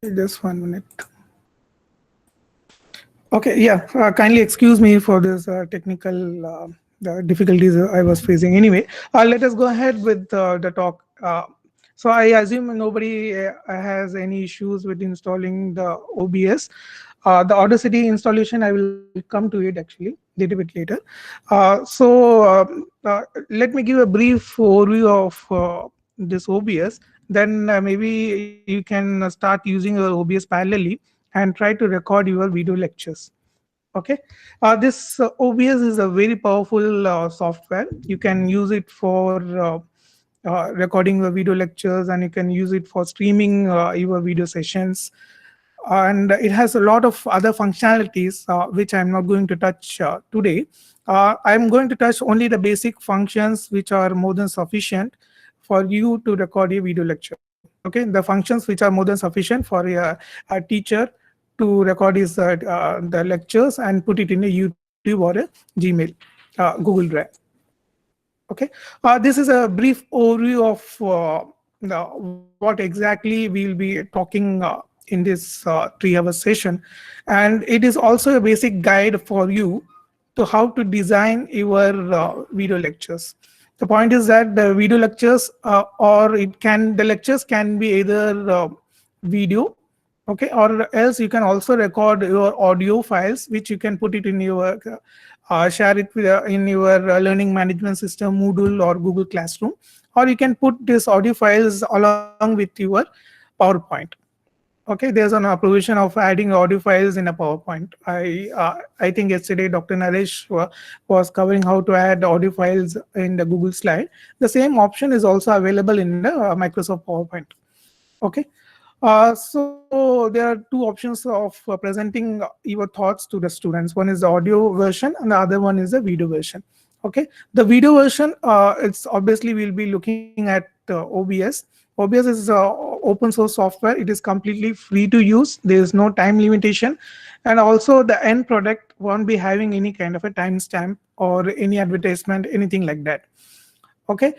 Just 1 minute. Okay, yeah. Kindly excuse me for this technical the difficulties I was facing. Anyway, let us go ahead with the talk. So I assume nobody has any issues with installing the OBS. The Audacity installation, I will come to it actually a little bit later. Let me give a brief overview of this OBS. Then maybe you can start using your OBS parallelly and try to record your video lectures. Okay, this OBS is a very powerful software. You can use it for recording your video lectures, and you can use it for streaming your video sessions. And it has a lot of other functionalities which I'm not going to touch today. I'm going to touch only the basic functions which are more than sufficient for you to record a video lecture. Okay, the functions which are more than sufficient for a teacher to record his the lectures and put it in a YouTube or a Gmail, Google Drive. Okay, this is a brief overview of what exactly we'll be talking in this 3-hour session, and it is also a basic guide for you to how to design your video lectures. The point is that the video lectures the lectures can be either video, okay, or else you can also record your audio files which you can put it in your share it with, in your learning management system, Moodle or Google Classroom, or you can put these audio files along with your PowerPoint. Okay, there's an provision of adding audio files in a PowerPoint. I think yesterday Dr. Naresh was covering how to add audio files in the Google slide. The same option is also available in the Microsoft PowerPoint. Okay, so there are two options of presenting your thoughts to the students. One is the audio version and the other one is the video version. Okay, the video version, it's obviously we'll be looking at OBS. OBS is open source software. It is completely free to use. There is no time limitation, and also the end product won't be having any kind of a timestamp or any advertisement, anything like that. Okay,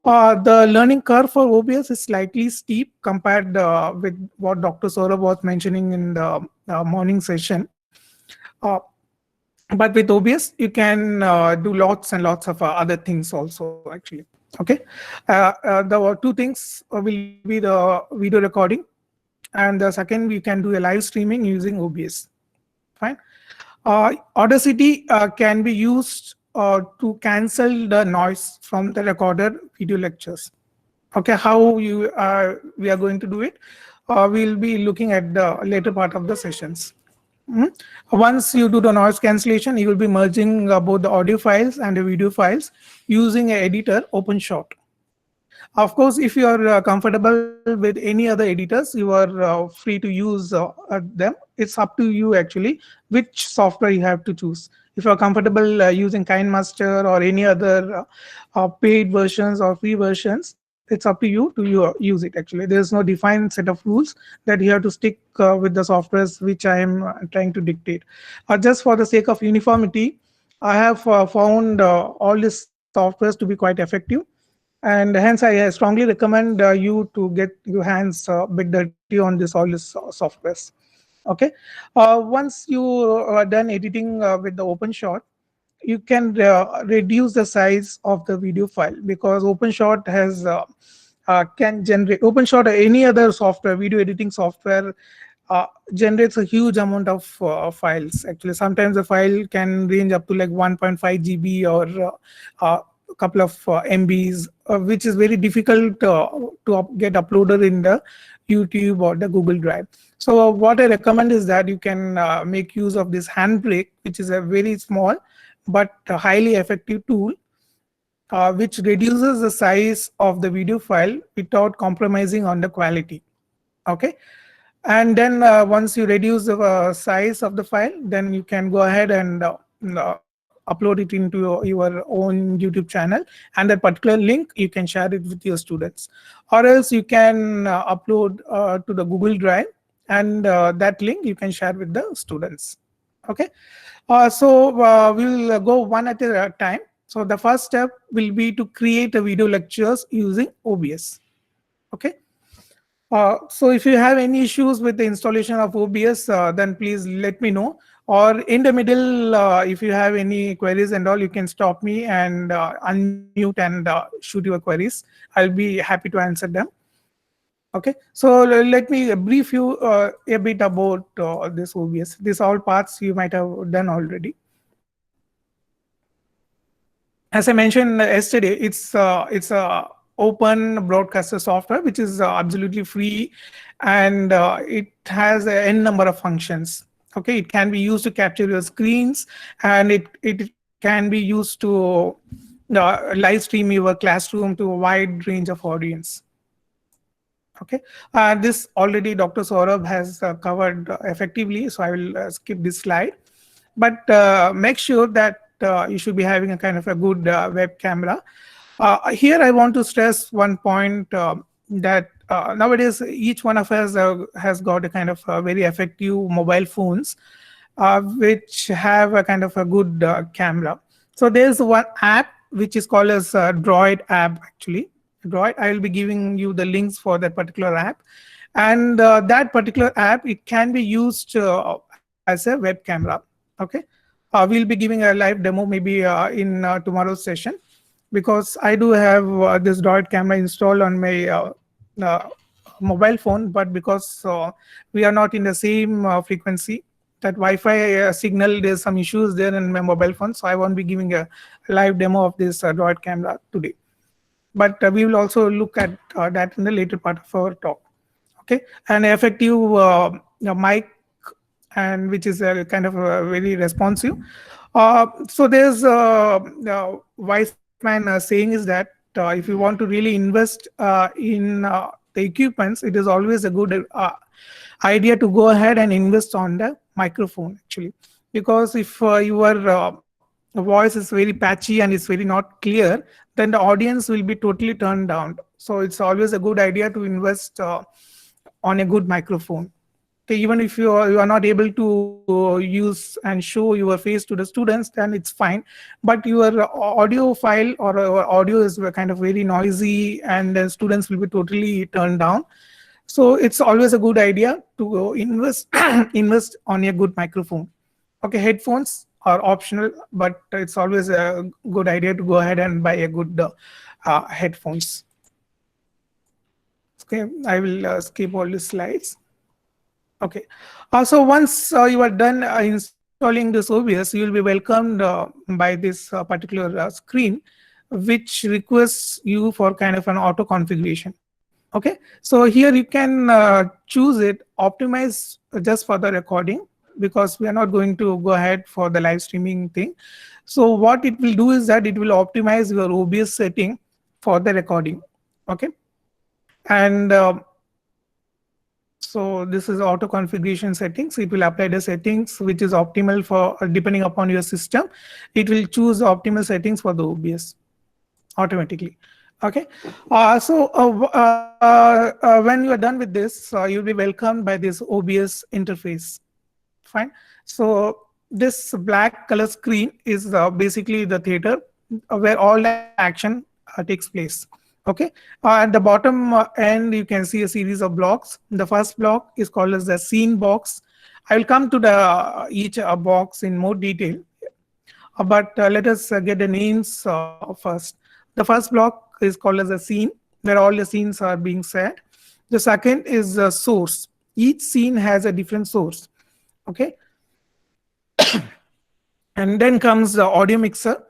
the learning curve for OBS is slightly steep compared with what Dr. Saurabh was mentioning in the morning session. But with OBS, you can do lots and lots of other things also, actually. Okay, the two things will be the video recording, and the second, we can do a live streaming using OBS. Fine. Audacity can be used to cancel the noise from the recorded video lectures. Okay, how we are going to do it? We'll be looking at the later part of the sessions. Once you do the noise cancellation, you will be merging both the audio files and the video files using an editor, OpenShot. Of course, if you are comfortable with any other editors, you are free to use them. It's up to you actually which software you have to choose. If you are comfortable using KineMaster or any other paid versions or free versions, it's up to you to use it actually. There's no defined set of rules that you have to stick with the softwares which I am trying to dictate. Just for the sake of uniformity, I have found all these softwares to be quite effective. And hence, I strongly recommend you to get your hands a bit dirty on all these softwares. Okay. Once you are done editing with the OpenShot, you can reduce the size of the video file, because OpenShot has can generate OpenShot or any other software, video editing software, generates a huge amount of files. Actually, sometimes the file can range up to like 1.5 GB or a couple of MBs, which is very difficult to get uploaded in the YouTube or the Google Drive. So what I recommend is that you can make use of this Handbrake, which is a very small but highly effective tool, which reduces the size of the video file without compromising on the quality. Okay, and then once you reduce the size of the file, then you can go ahead and upload it into your own YouTube channel, and that particular link you can share it with your students, or else you can upload to the Google Drive, and that link you can share with the students. Okay, we'll go one at a time. So the first step will be to create a video lectures using OBS. Okay, So if you have any issues with the installation of OBS, then please let me know. Or in the middle, if you have any queries and all, you can stop me and unmute and shoot your queries. I'll be happy to answer them. Okay. So let me brief you a bit about this OBS. These all parts you might have done already. As I mentioned yesterday, it's a open broadcaster software which is absolutely free, and it has a n number of functions. Okay, it can be used to capture your screens, and it can be used to live stream your classroom to a wide range of audience. Okay, this already Dr. Saurabh has covered effectively, so I will skip this slide. But make sure that you should be having a kind of a good web camera. Here, I want to stress one point that nowadays each one of us has got a kind of very effective mobile phones, which have a kind of a good camera. So there's one app which is called as Droid app actually. Droid, I will be giving you the links for that particular app. And that particular app, it can be used as a web camera. Okay. We'll be giving a live demo maybe in tomorrow's session, because I do have this Droid camera installed on my uh, mobile phone, but because we are not in the same frequency, that Wi-Fi signal, there's some issues there in my mobile phone, so I won't be giving a live demo of this Droid camera today. But we will also look at that in the later part of our talk. Okay, an effective mic, and which is kind of very responsive. So there's a wise man saying is that if you want to really invest in the equipments, it is always a good idea to go ahead and invest on the microphone actually, because if your voice is very patchy and it's very not clear, then the audience will be totally turned down. So it's always a good idea to invest on a good microphone. Okay, even if you are not able to use and show your face to the students, then it's fine. But your audio file or audio is kind of very noisy, and the students will be totally turned down. So it's always a good idea to invest invest on a good microphone. Okay, headphones are optional, but it's always a good idea to go ahead and buy a good headphones. Okay, I will skip all the slides. Okay. So once you are done installing this OBS, you will be welcomed by this particular screen, which requests you for kind of an auto configuration. Okay. So here you can choose it, optimize just for the recording, because we are not going to go ahead for the live streaming thing. So what it will do is that it will optimize your OBS setting for the recording. Okay. And so this is auto configuration settings. It will apply the settings which is optimal for depending upon your system. It will choose the optimal settings for the OBS automatically. Okay. When you are done with this, you'll be welcomed by this OBS interface. Fine. So this black color screen is basically the theater where all the action takes place. Okay. At the bottom end, you can see a series of blocks. The first block is called as the scene box. I will come to the each box in more detail, but let us get the names first. The first block is called as a scene, where all the scenes are being set. The second is a source. Each scene has a different source. Okay. And then comes the audio mixer,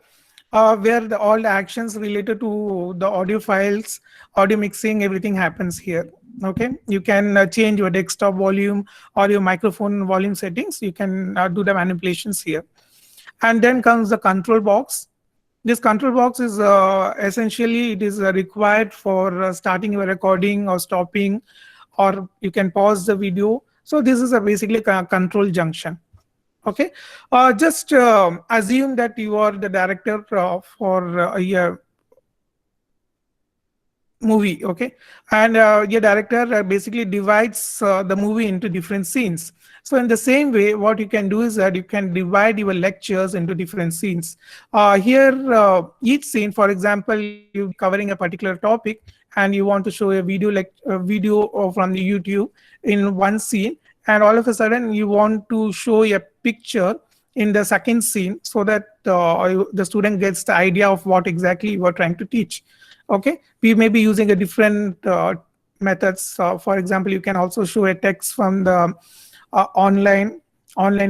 where all the actions related to the audio files, audio mixing, everything happens here. Okay, you can change your desktop volume or your microphone volume settings. You can do the manipulations here. And then comes the control box. This control box is essentially it is required for starting your recording or stopping, or you can pause the video. So this is a basically a control junction. Okay, just assume that you are the director for a movie. Okay, and your director basically divides the movie into different scenes. So in the same way, what you can do is that you can divide your lectures into different scenes. Here each scene, for example, you be covering a particular topic and you want to show a video, like a video from the YouTube in one scene, and all of a sudden you want to show a picture in the second scene, so that the student gets the idea of what exactly you are trying to teach. Okay, we may be using a different methods. For example, you can also show a text from the online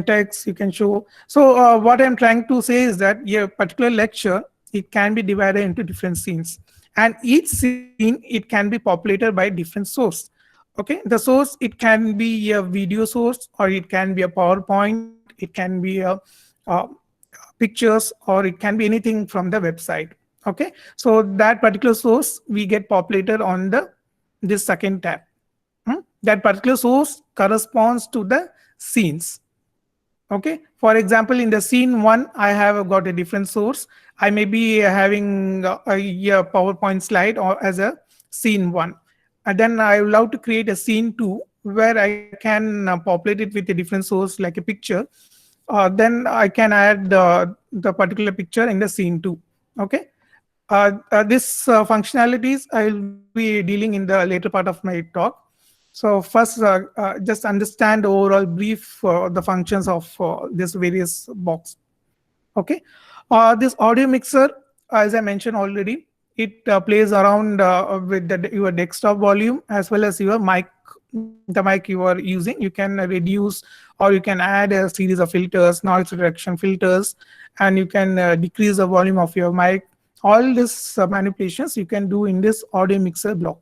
text you can show. So what I'm trying to say is that a particular lecture, it can be divided into different scenes, and each scene, it can be populated by different source. Okay, the source, it can be a video source, or it can be a PowerPoint, it can be a pictures, or it can be anything from the website. Okay, so that particular source we get populated on the this second tab. That particular source corresponds to the scenes. Okay, for example, in the scene one, I have got a different source. I may be having a PowerPoint slide or as a scene one, and then I would love to create a scene two where I can populate it with a different source like a picture. Then I can add the particular picture in the scene two. Okay, this functionalities I will be dealing in the later part of my talk. So first, just understand the overall brief the functions of this various box. Okay, this audio mixer, as I mentioned already, it plays around with your desktop volume as well as your mic, the mic you are using. You can reduce or you can add a series of filters, noise reduction filters, and you can decrease the volume of your mic. All these manipulations you can do in this audio mixer block.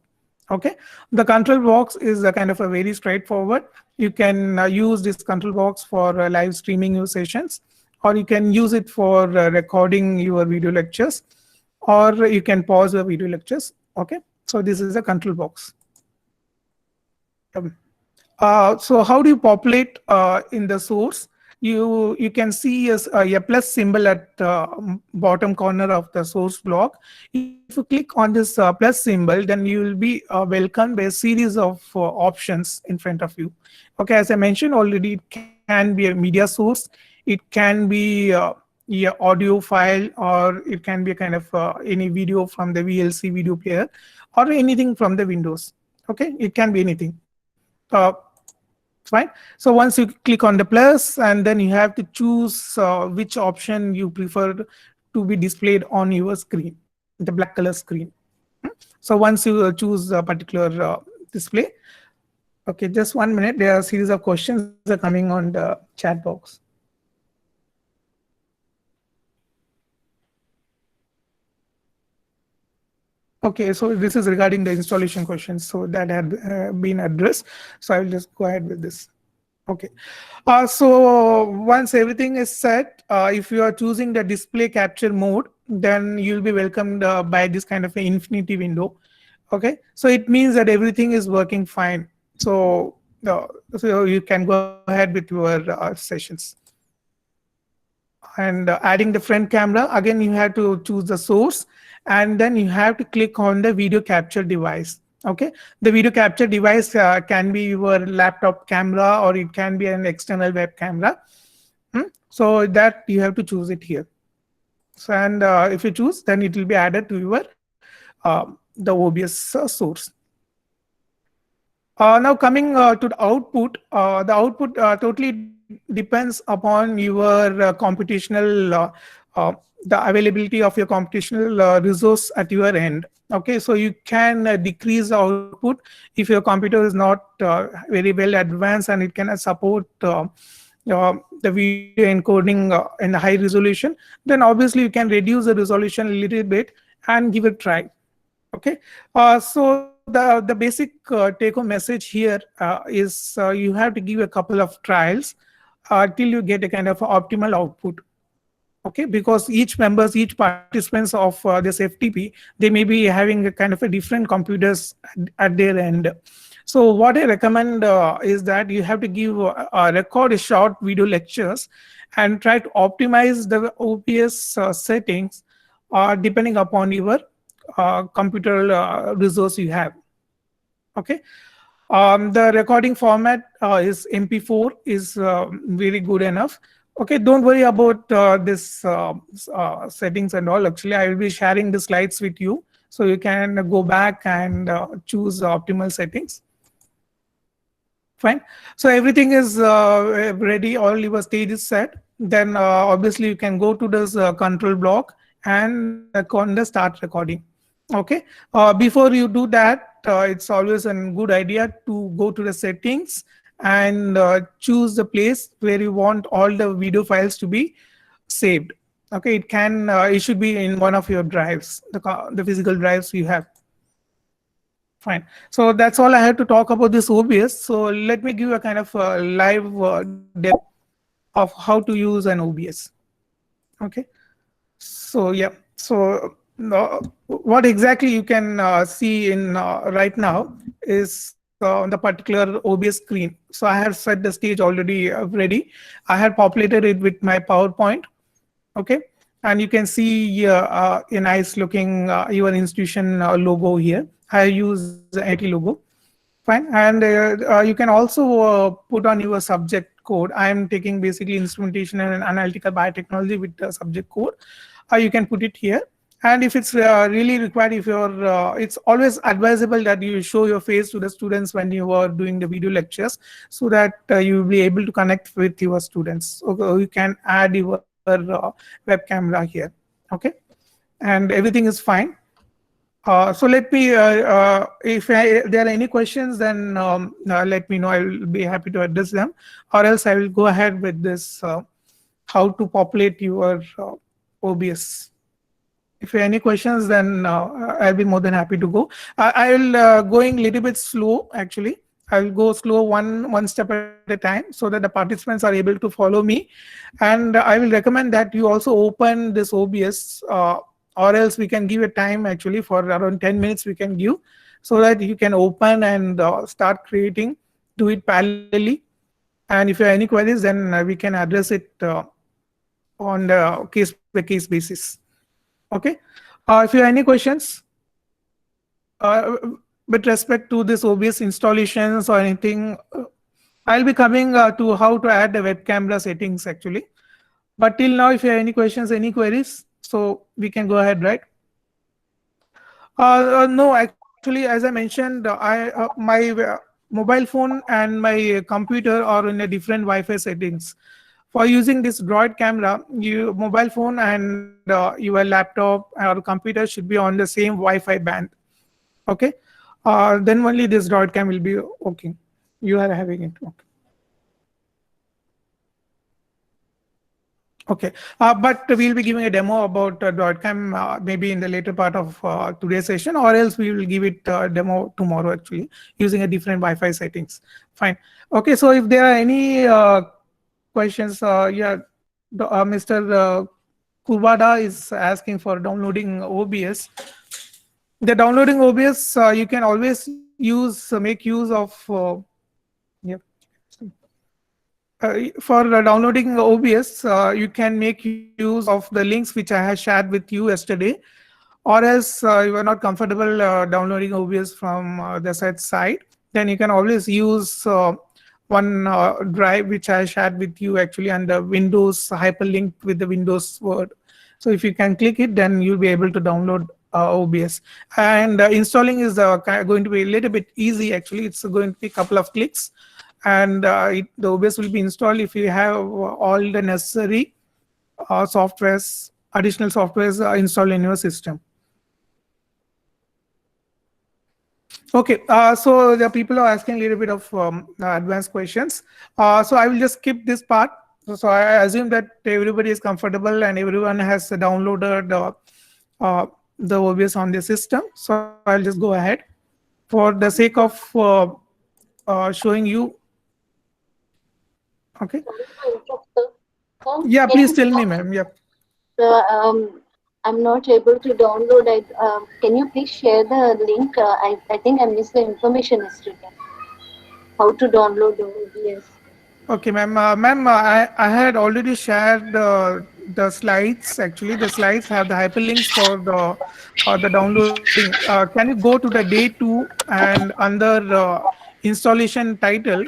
Okay, the control box is a kind of a very straightforward. You can use this control box for live streaming your sessions, or you can use it for recording your video lectures, or you can pause your video lectures. Okay, so this is a control box. Um, so how do you populate in the source? You can see a plus symbol at bottom corner of the source block. If you click on this plus symbol, then you will be welcomed by a series of options in front of you. Okay, as I mentioned already, it can be a media source, it can be a audio file, or it can be a kind of any video from the VLC video player, or anything from the Windows. Okay, it can be anything. Fine. So once you click on the plus, and then you have to choose which option you prefer to be displayed on your screen, the black color screen. So once you choose a particular display, okay, just 1 minute. There are a series of questions are coming on the chat box. Okay, so this is regarding the installation questions. So that had been addressed. So I will just go ahead with this. Okay, so once everything is set, if you are choosing the display capture mode, then you'll be welcomed by this kind of an infinity window. Okay, so it means that everything is working fine. So, so you can go ahead with your sessions. And adding the front camera, again, you have to choose the source, and then you have to click on the video capture device. Okay, the video capture device can be your laptop camera, or it can be an external web camera. So that you have to choose it here. So, and if you choose, then it will be added to your the OBS source. Now coming to the output totally depends upon your computational, the availability of your computational resource at your end. Okay, so you can decrease the output if your computer is not very well advanced and it cannot support the video encoding in high resolution. Then obviously you can reduce the resolution a little bit and give it a try. Okay, so the basic take-home message here is you have to give a couple of trials till you get a kind of optimal output. Okay, because each participants of this FTP, they may be having a kind of a different computers at their end. So what I recommend is that you have to give record a short video lectures and try to optimize the OBS settings depending upon your computer resource you have. Okay. The recording format is MP4 is really good enough. Okay, don't worry about this settings and all. Actually, I will be sharing the slides with you, so you can go back and choose optimal settings. Fine. So everything is ready. All your stage is set. Then obviously you can go to this control block and on the start recording. Okay. Before you do that, it's always a good idea to go to the settings and choose the place where you want all the video files to be saved. Okay. It should be in one of your drives, the physical drives you have. Fine. So that's all I have to talk about this OBS. So let me give a kind of live demo of how to use an OBS. Okay. So yeah. So what exactly you can see in right now is the particular OBS screen. So I have set the stage already ready. I have populated it with my PowerPoint. Okay. And you can see a nice looking your institution logo here. I use the IT logo. Fine. And you can also put on your subject code. I am taking basically instrumentation and analytical biotechnology with the subject code. You can put it here. And if it's really required, if you're, it's always advisable that you show your face to the students when you are doing the video lectures, so that you will be able to connect with your students. So you can add your web camera here. Okay. And everything is fine. So let me, if there are any questions, then let me know. I will be happy to address them. Or else I will go ahead with this, how to populate your OBS. If you have any questions, then I'll be more than happy to go. I will going a little bit slow, actually. I will go slow one step at a time so that the participants are able to follow me. And I will recommend that you also open this OBS, or else we can give a time actually for around 10 minutes we can give, so that you can open and start creating, do it parallelly. And if you have any queries, then we can address it on the case-by-case basis. Okay. If you have any questions with respect to this OBS installations or anything, I'll be coming to how to add the web camera settings actually. But till now, if you have any questions, any queries, so we can go ahead, right? No, actually, as I mentioned, my mobile phone and my computer are in a different Wi-Fi settings. For using this Droid camera, your mobile phone and your laptop or computer should be on the same Wi-Fi band. Okay, then only this Droid cam will be working. You are having it. Okay. Okay, but we'll be giving a demo about .cam maybe in the later part of today's session, or else we will give it demo tomorrow actually using a different Wi-Fi settings. Fine. Okay, so if there are any questions, yeah, Mr. Kubada is asking for downloading OBS. The downloading OBS, you can always make use of, yeah. For downloading OBS, you can make use of the links which I have shared with you yesterday, or else you are not comfortable downloading OBS from the site, then you can always use one drive which I shared with you actually under Windows, hyperlinked with the Windows Word. So if you can click it, then you'll be able to download OBS. And installing is going to be a little bit easy actually. It's going to be a couple of clicks. And the OBS will be installed if you have all the necessary softwares, additional softwares installed in your system. Okay, so the people are asking a little bit of advanced questions. So I will just skip this part. So I assume that everybody is comfortable and everyone has downloaded the OBS on the system. So I'll just go ahead. For the sake of showing you. Okay. Yeah, please tell me, ma'am. Yeah. So I'm not able to download it. Can you please share the link? I think I missed the information yesterday. How to download the OBS? Okay, ma'am. Ma'am, I had already shared the slides. Actually, the slides have the hyperlinks for the downloading. Can you go to the day 2 and under installation title?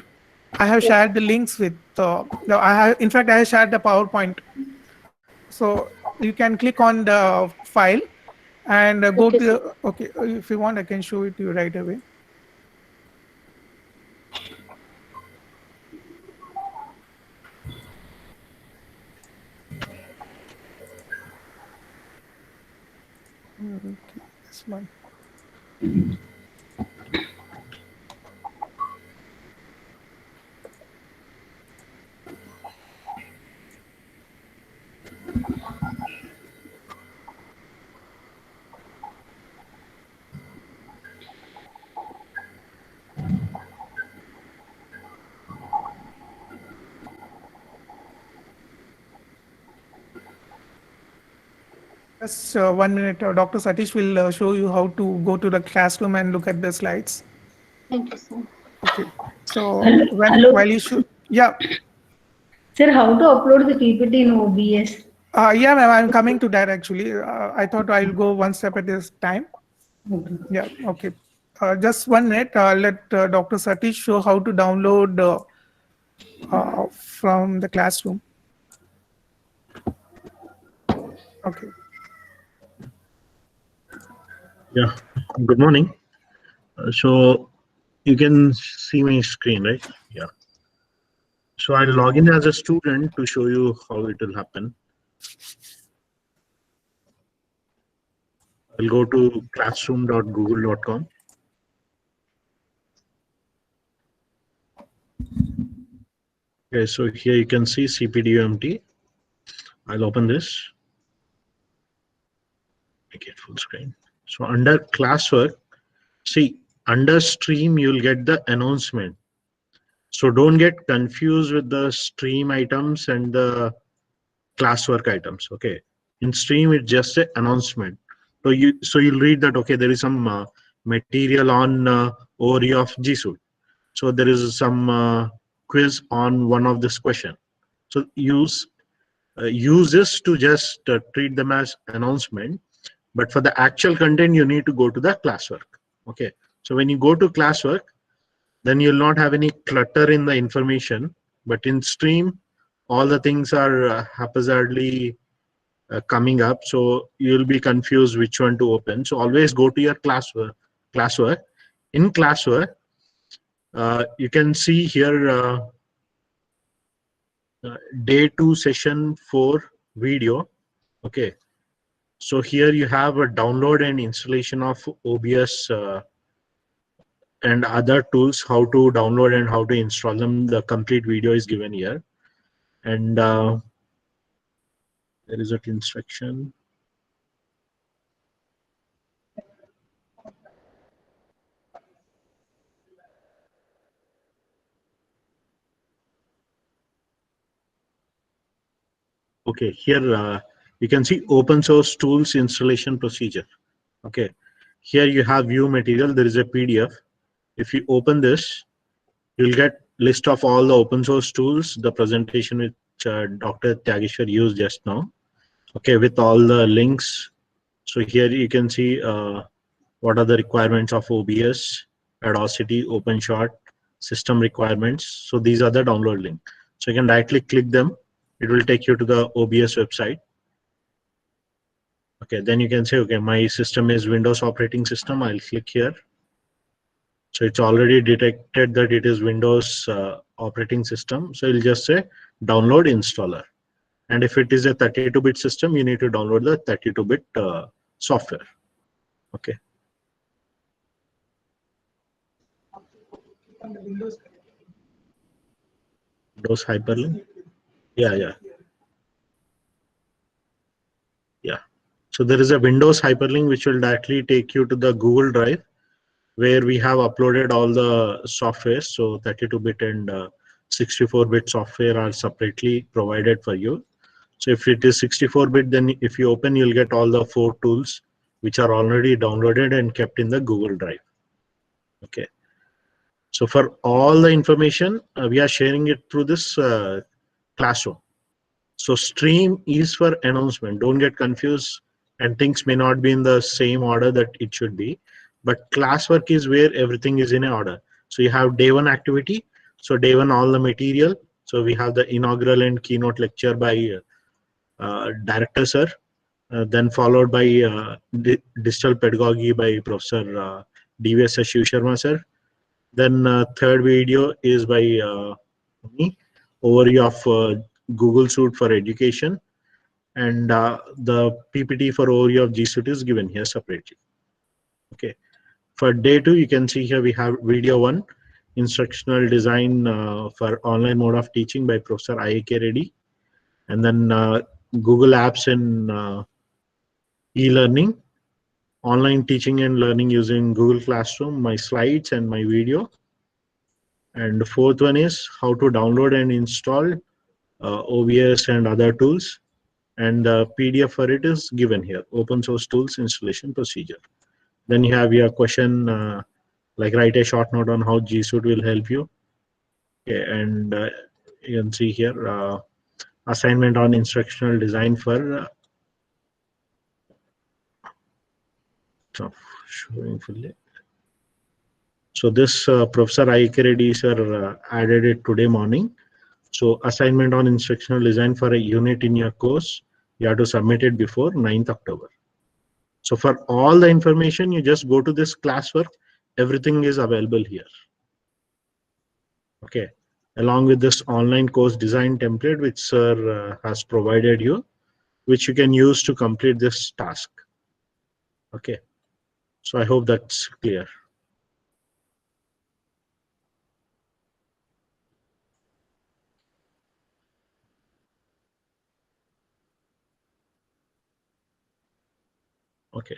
I have Yes. shared the links with. I have, in fact, I have shared the PowerPoint. So you can click on the file and go Okay, to sir. the. Okay, if you want, I can show it to you right away. Okay, this one. Just 1 minute. Dr. Satish will show you how to go to the classroom and look at the slides. Thank you, sir. Okay. So Hello, when hello. while you should, yeah, Sir, how to upload the PPT in OBS? yeah, ma'am. I'm coming to that actually. I thought I'll go one step at this time. Okay. Yeah. Okay. Just 1 minute. Let Dr. Satish show how to download from the classroom. Okay. Yeah, good morning. So you can see my screen, right? Yeah. So I'll log in as a student to show you how it will happen. I'll go to classroom.google.com. Okay, so here you can see CPDUMT. I'll open this, make it full screen. So under classwork, see, under stream, you'll get the announcement. So don't get confused with the stream items and the classwork items. Okay, in stream it's just an announcement. So you'll read that okay, there is some material on overview of G Suite. So there is some quiz on one of this question. So use this to just treat them as announcement. But for the actual content, you need to go to the classwork. Okay, so when you go to classwork, then you'll not have any clutter in the information. But in stream, all the things are haphazardly coming up, so you'll be confused which one to open. So always go to your classwork. In classwork, you can see here day 2 session 4 video. Okay, so here you have a download and installation of OBS and other tools, how to download and how to install them. The complete video is given here, and there is an instruction. Okay, here you can see open source tools installation procedure. Okay, here you have view material. There is a PDF. If you open this, you'll get list of all the open source tools, the presentation which Dr. Tyagesh used just now. Okay, with all the links. So here you can see what are the requirements of OBS, Audacity, OpenShot, system requirements. So these are the download link. So you can directly click them. It will take you to the OBS website. Okay, then you can say, okay, my system is Windows operating system. I'll click here. So it's already detected that it is Windows operating system. So you'll just say download installer. And if it is a 32-bit system, you need to download the 32-bit software. Okay. Windows hyperlink. Yeah. Yeah. So there is a Windows hyperlink which will directly take you to the Google Drive, where we have uploaded all the software. So 32-bit and 64-bit software are separately provided for you. So if it is 64-bit, then if you open, you'll get all the 4 tools which are already downloaded and kept in the Google Drive. Okay. So for all the information, we are sharing it through this classroom. So stream is for announcement. Don't get confused, and things may not be in the same order that it should be. But classwork is where everything is in a order. So you have day one activity. So day one, all the material. So we have the inaugural and keynote lecture by director sir, then followed by digital pedagogy by Professor DVS Shiv Sharma sir. Then third video is by me, overview of Google Suite for education, and the PPT for overview of G Suite is given here separately. Okay. For day two, you can see here we have video one, instructional design for online mode of teaching by Professor I.A.K. Reddy, and then Google Apps in e-learning, online teaching and learning using Google Classroom, my slides and my video. And the fourth one is how to download and install OBS and other tools. And the PDF for it is given here, open source tools installation procedure. Then you have your question, like write a short note on how G Suite will help you. Okay, and you can see here, assignment on instructional design for showing fully. So this Professor I.K. Reddy sir added it today morning. So assignment on instructional design for a unit in your course, you have to submit it before 9th October. So for all the information, you just go to this classwork. Everything is available here. Okay. Along with this online course design template, which sir has provided you, which you can use to complete this task. Okay. So I hope that's clear. Okay.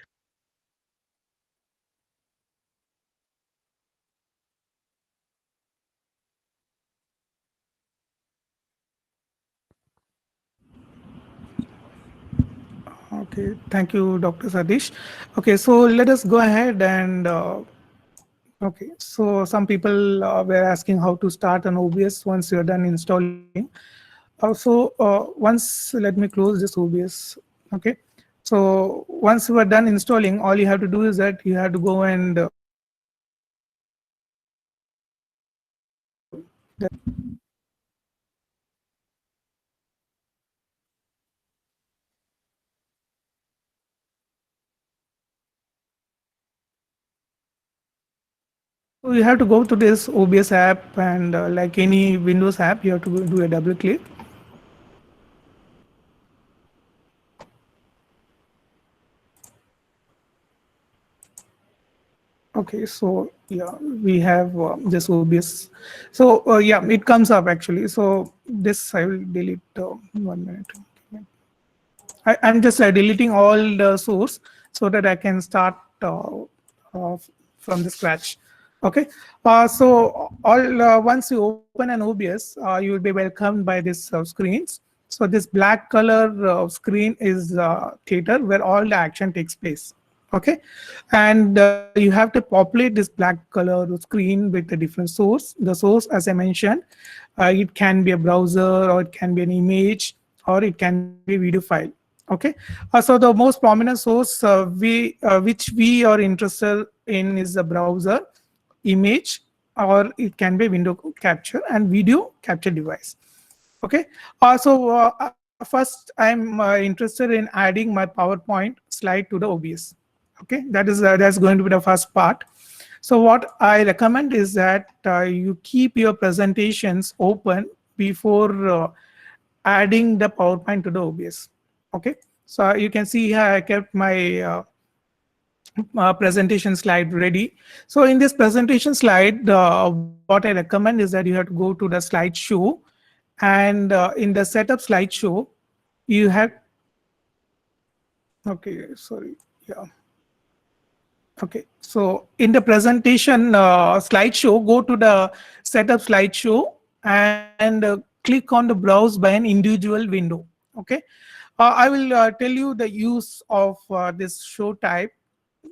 Okay, thank you, Dr. Satish. Okay, so let us go ahead and okay, so some people were asking how to start an OBS once you're done installing. Also, once let me close this OBS. Okay, so once you are done installing, all you have to do is that you have to go and so you have to go to this OBS app, and like any Windows app, you have to do a double click. Okay, so yeah, we have this OBS. So yeah, it comes up actually. So this I will delete 1 minute. I'm just deleting all the source so that I can start uh, from the scratch. Okay, so all once you open an OBS, you will be welcomed by this screens. So this black color screen is theater where all the action takes place. Okay, and you have to populate this black color screen with a different source. The source, as I mentioned, it can be a browser, or it can be an image, or it can be a video file. Okay, so the most prominent source which we are interested in is the browser, image, or it can be window capture and video capture device. Okay, first I'm interested in adding my PowerPoint slide to the OBS. Okay, that's going to be the first part. So what I recommend is that you keep your presentations open before adding the PowerPoint to the OBS. Okay, so you can see here I kept my presentation slide ready. So in this presentation slide, what I recommend is that you have to go to the slideshow, and in the setup slideshow, you have, okay, sorry, yeah. Okay, so in the presentation slideshow, go to the setup slideshow and click on the browse by an individual window. Okay, I will tell you the use of this show type,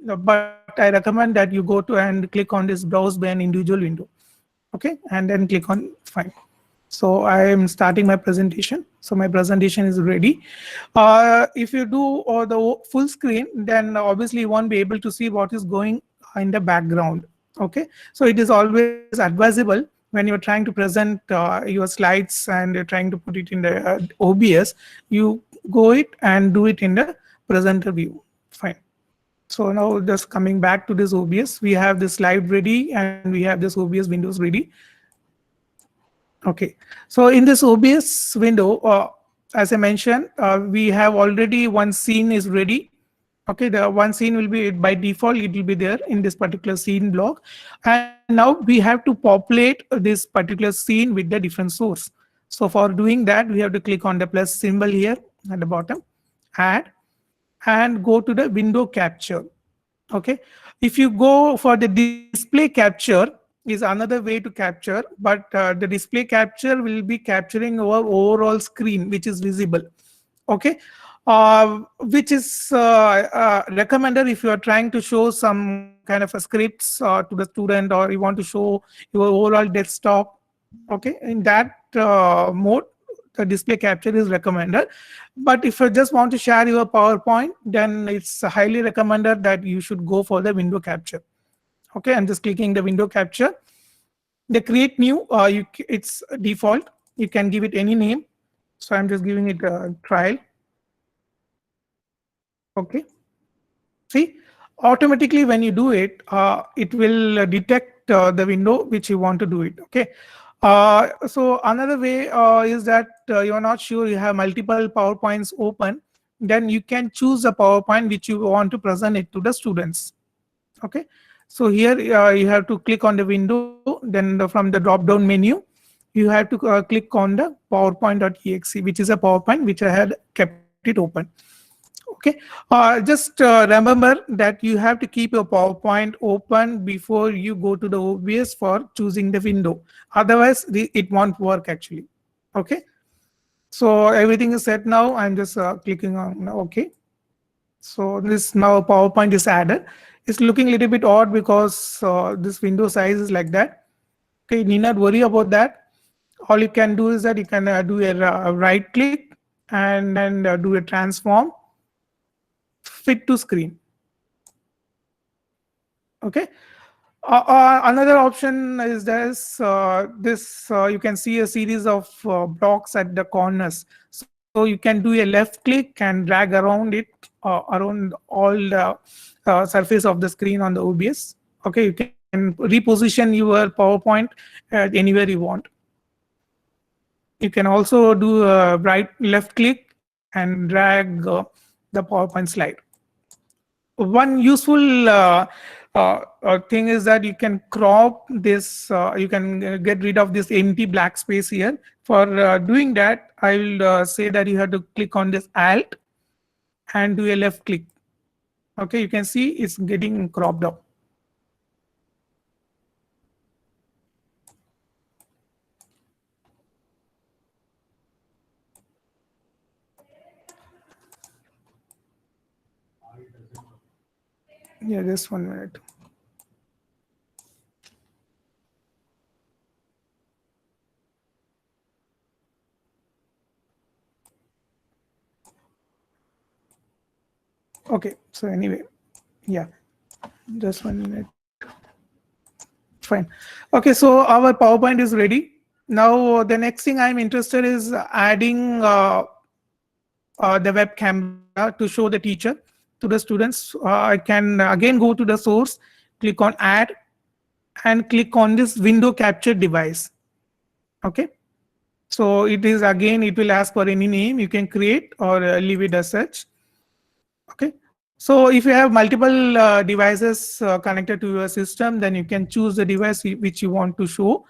but I recommend that you go to and click on this browse by an individual window. Okay, and then click on fine. So I am starting my presentation. So my presentation is ready. If you do the full screen, then obviously you won't be able to see what is going in the background. Okay, so it is always advisable when you're trying to present your slides and you're trying to put it in the OBS, you go it and do it in the presenter view. Fine. So now just coming back to this OBS, we have this slide ready and we have this OBS windows ready. Okay, so in this OBS window, as I mentioned, we have already one scene is ready. Okay, the one scene will be by default, it will be there in this particular scene block. And now we have to populate this particular scene with the different source. So for doing that, we have to click on the plus symbol here at the bottom, add, and go to the window capture. Okay, if you go for the display capture is another way to capture, but the display capture will be capturing our overall screen which is visible. Okay, which is recommended if you are trying to show some kind of a scripts to the student, or you want to show your overall desktop. Okay, in that mode the display capture is recommended. But if you just want to share your PowerPoint, then it's highly recommended that you should go for the window capture. Okay, I'm just clicking the window capture. The create new, it's default. You can give it any name. So I'm just giving it a trial. Okay. See, automatically when you do it, it will detect the window which you want to do it. Okay. So another way is that you're not sure, you have multiple PowerPoints open, then you can choose a PowerPoint which you want to present it to the students. Okay. So here you have to click on the window, then from the drop down menu, you have to click on the PowerPoint.exe, which is a PowerPoint which I had kept it open. Okay, just remember that you have to keep your PowerPoint open before you go to the OBS for choosing the window. Otherwise, it won't work actually. Okay, so everything is set now. I'm just clicking on OK. So this now PowerPoint is added. It's looking a little bit odd because this window size is like that. Okay, you need not worry about that. All you can do is that you can do a right click and then do a transform fit to screen. Okay. Another option is this. You can see a series of blocks at the corners. So you can do a left click and drag around it around all the surface of the screen on the OBS. Okay, you can reposition your PowerPoint anywhere you want. You can also do a left click and drag the PowerPoint slide. One useful thing is that you can crop this, you can get rid of this empty black space here. For doing that, I will say that you have to click on this Alt and do a left click. Okay, you can see it's getting cropped up. Yeah, just 1 minute. Okay, so anyway, yeah, just 1 minute. Fine. Okay, so our PowerPoint is ready. Now the next thing I'm interested is adding the web camera to show the teacher to the students. I can again go to the source, click on add, and click on this window capture device. Okay, so it is again, it will ask for any name you can create or leave it as such. Okay, so if you have multiple devices connected to your system, then you can choose the device which you want to show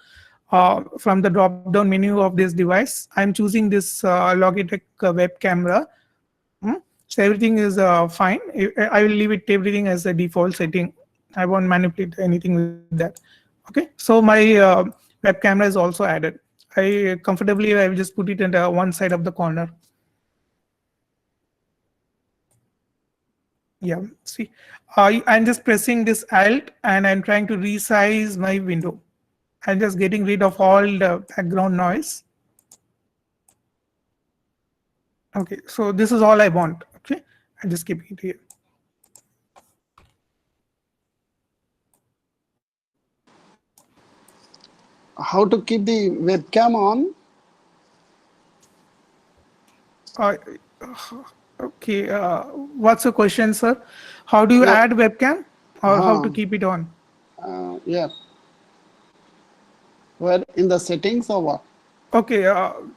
from the drop down menu of this device. I'm choosing this Logitech web camera. So everything is fine. I will leave it everything as a default setting. I won't manipulate anything with that. Okay, so my web camera is also added. I comfortably, I will just put it in the one side of the corner. Yeah, see, I'm just pressing this Alt and I'm trying to resize my window. I'm just getting rid of all the background noise. Okay, so this is all I want. Okay, I'm just keeping it here. How to keep the webcam on? Uh, okay, what's your question, sir? How do you Yeah. add webcam or how to Uh, keep it on? yeah. Where in the settings or what? Okay,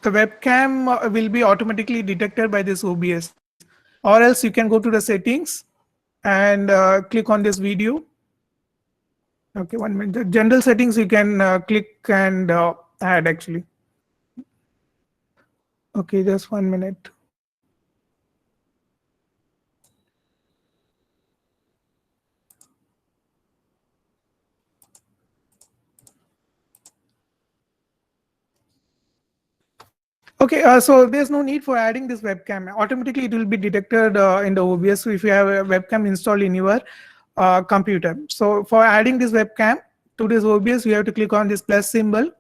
the webcam will be automatically detected by this OBS, or else you can go to the settings and click on this video. Okay, 1 minute. The general settings you can click and add actually. Okay, just 1 minute. Okay, so there's no need for adding this webcam. Automatically, it will be detected in the OBS. So if you have a webcam installed in your computer. So for adding this webcam to this OBS, you have to click on this plus symbol,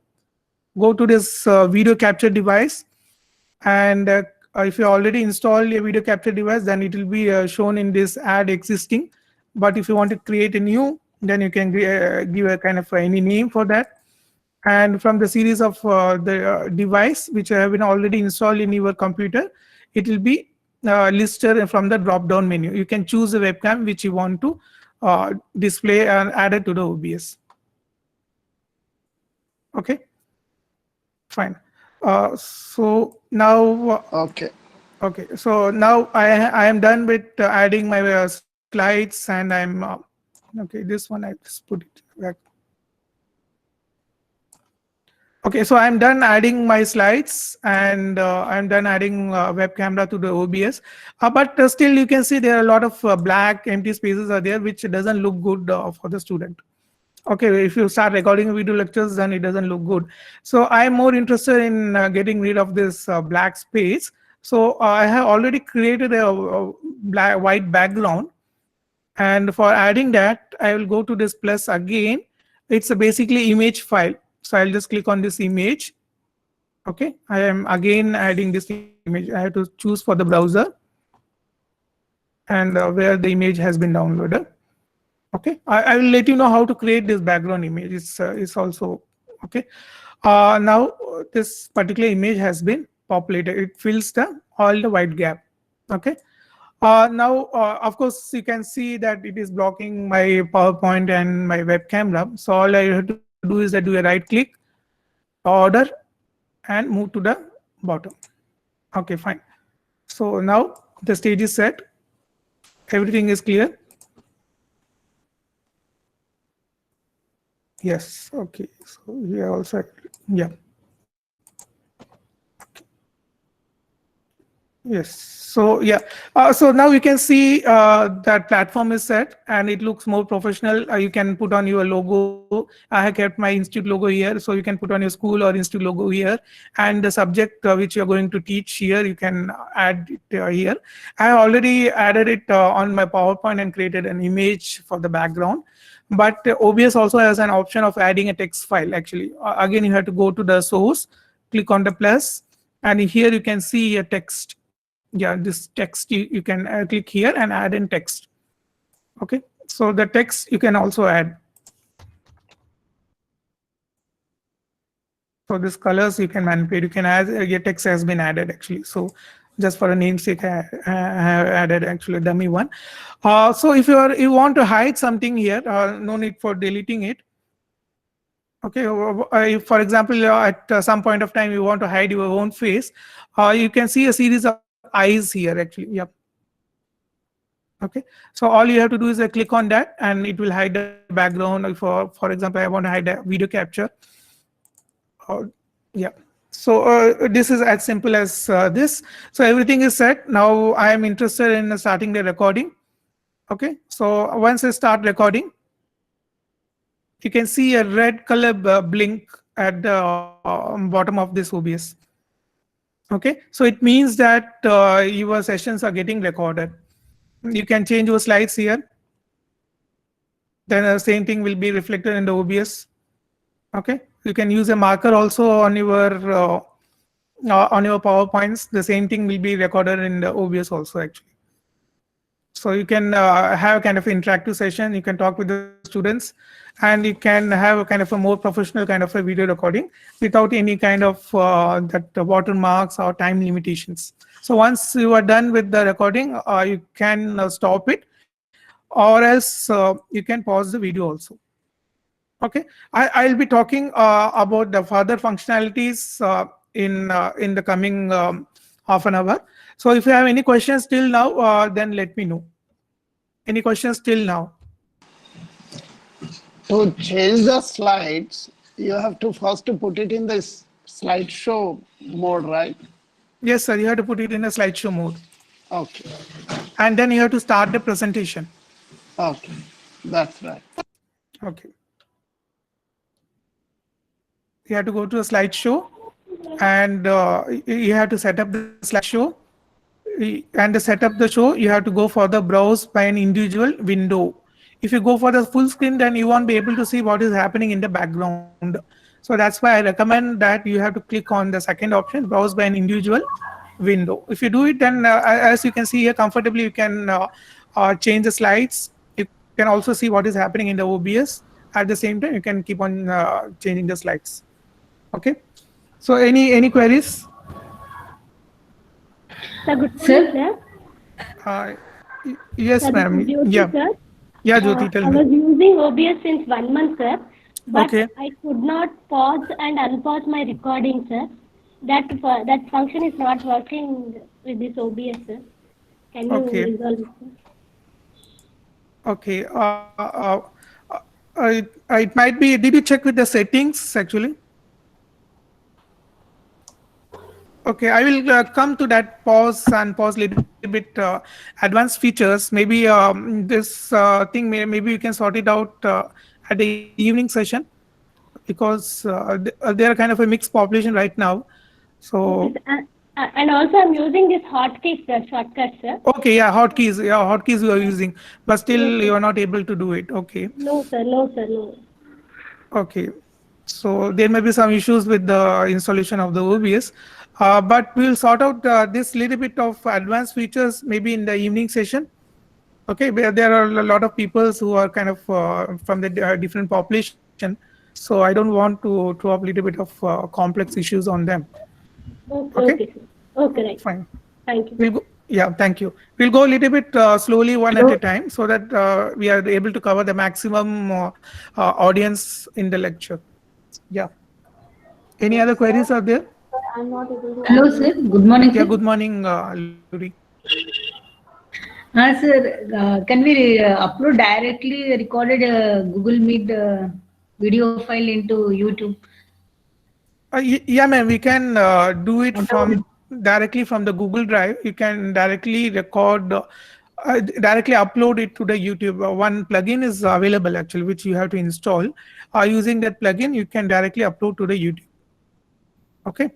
go to this video capture device, and if you already installed a video capture device, then it will be shown in this add existing. But if you want to create a new, then you can give a kind of any name for that. And from the series of the device which have been already installed in your computer, it will be listed from the drop down menu. You can choose the webcam which you want to display and add it to the OBS. Okay, fine. So now Okay. okay, so now I am done with adding my slides, and I'm okay. This one I just put it back. Okay, so I'm done adding my slides, and I'm done adding web camera to the OBS. But still, you can see there are a lot of black empty spaces are there, which doesn't look good for the student. Okay, if you start recording video lectures, then it doesn't look good. So I'm more interested in getting rid of this black space. So I have already created a black white background, and for adding that, I will go to this plus again. It's a basically image file. So I'll just click on this image. Okay, I am again adding this image. I have to choose for the browser and where the image has been downloaded. Okay, I will let you know how to create this background image. It's also okay. Now this particular image has been populated. It fills the all the white gap. Okay. Now, of course, you can see that it is blocking my PowerPoint and my web camera. So all I have to do is that do a right click, order, and move to the bottom. Okay, fine. So now the stage is set. Everything is clear. Yes. Okay. So here also, yeah. Yes. So yeah. So now you can see that platform is set and it looks more professional. You can put on your logo. I have kept my institute logo here, so you can put on your school or institute logo here, and the subject which you are going to teach here, you can add it here. I already added it on my PowerPoint and created an image for the background. But OBS also has an option of adding a text file. Actually, again, you have to go to the source, click on the plus, and here you can see a text. Yeah, this text you can click here and add in text. Okay, so the text you can also add. So this colors you can manipulate. You can add your text has been added actually. So just for a namesake, I have added actually a dummy one. So if you want to hide something here, no need for deleting it. Okay, if, for example, at some point of time you want to hide your own face, you can see a series of eyes here actually. Yep. Okay, so all you have to do is click on that and it will hide the background. For example, I want to hide a video capture. Yeah, so this is as simple as this. So everything is set. Now I am interested in starting the recording. Okay, so once I start recording, you can see a red color blink at the bottom of this OBS. Okay, so it means that your sessions are getting recorded. You can change your slides here. Then the same thing will be reflected in the OBS. Okay, you can use a marker also on your on your PowerPoints, the same thing will be recorded in the OBS also actually. So you can have kind of interactive session. You can talk with the students, and you can have a kind of a more professional kind of a video recording without any kind of that watermarks or time limitations. So once you are done with the recording, you can stop it, or else you can pause the video also. Okay, I'll be talking about the further functionalities in the coming half an hour. So if you have any questions till now, then let me know. Any questions till now? To change the slides, you have to first to put it in this slideshow mode, right? Yes, sir. You have to put it in a slideshow mode, Okay, and then you have to start the presentation. okay, that's right. Okay. You have to go to a slideshow, and you have to set up the slideshow. And to set up the show, you have to go for the browse by an individual window. If you go for the full screen, then you won't be able to see what is happening in the background. So that's why I recommend that you have to click on the second option, browse by an individual window. If you do it, then as you can see here comfortably, you can change the slides. You can also see what is happening in the OBS. At the same time, you can keep on changing the slides. Okay. So any queries? Sir, good morning, Sir, sir. Uh, yes, Sir, this is ma'am. Jyoti, Yeah. sir. Yeah, Jyoti, tell I me. was using OBS since 1 month, sir, but Okay. I could not pause and unpause my recording, sir. That function is not working with this OBS, sir. Can you Okay. resolve it, sir? Okay. It might be. Did you check with the settings actually? Okay, I will come to that pause and pause little bit advanced features. Maybe this thing maybe you can sort it out at the evening session, because they are kind of a mixed population right now. Okay, So sir. And also, I'm using this hotkey, sir, shortcut, sir. okay, yeah, hotkeys you are using, but Yes, still sir. you are not able to do it. Okay. No, sir. No, sir. No. Okay, so there may be some issues with the installation of the OBS, but we'll sort out this little bit of advanced features maybe in the evening session. Okay, where there are a lot of people who are kind of from the different population, so I don't want to throw up a little bit of complex issues on them. Okay, Okay, okay, sir. Okay, right. fine. Thank you. We'll go. Yeah, thank you. We'll go a little bit slowly, one at a hello. time, so that we are able to cover the maximum audience in the lecture. Yeah. Any other queries are there? I'm not able to Hello, sir. unmute. Good morning, Yeah, sir. good morning, Luri. Sir, can we upload directly recorded Google Meet video file into YouTube? Yeah, ma'am, we can do it What about from directly from the Google Drive. You can directly record, directly upload it to the YouTube. One plugin is available actually, which you have to install. Using that plugin, you can directly upload to the YouTube. Okay.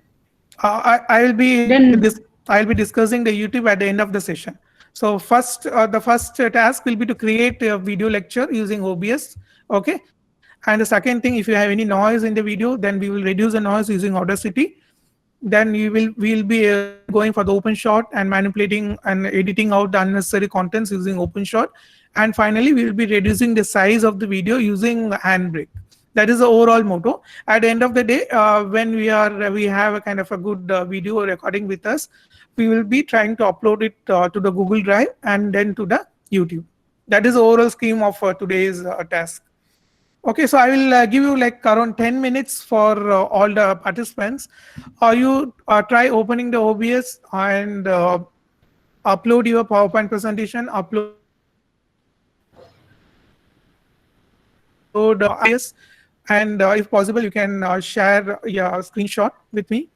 I will be then? I'll be discussing the YouTube at the end of the session. So first, the first task will be to create a video lecture using OBS. Okay. And the second thing, if you have any noise in the video, then we will reduce the noise using Audacity. Then we'll be going for the open shot and manipulating and editing out the unnecessary contents using open shot. And finally, we will be reducing the size of the video using handbrake. That is the overall motto. At the end of the day, when we have a kind of a good video recording with us, we will be trying to upload it to the Google Drive and then to the YouTube. That is the overall scheme of today's task. Okay, so I will give you like around 10 minutes for all the participants. You try opening the OBS and upload your PowerPoint presentation, upload ideas, and if possible, you can share your screenshot with me.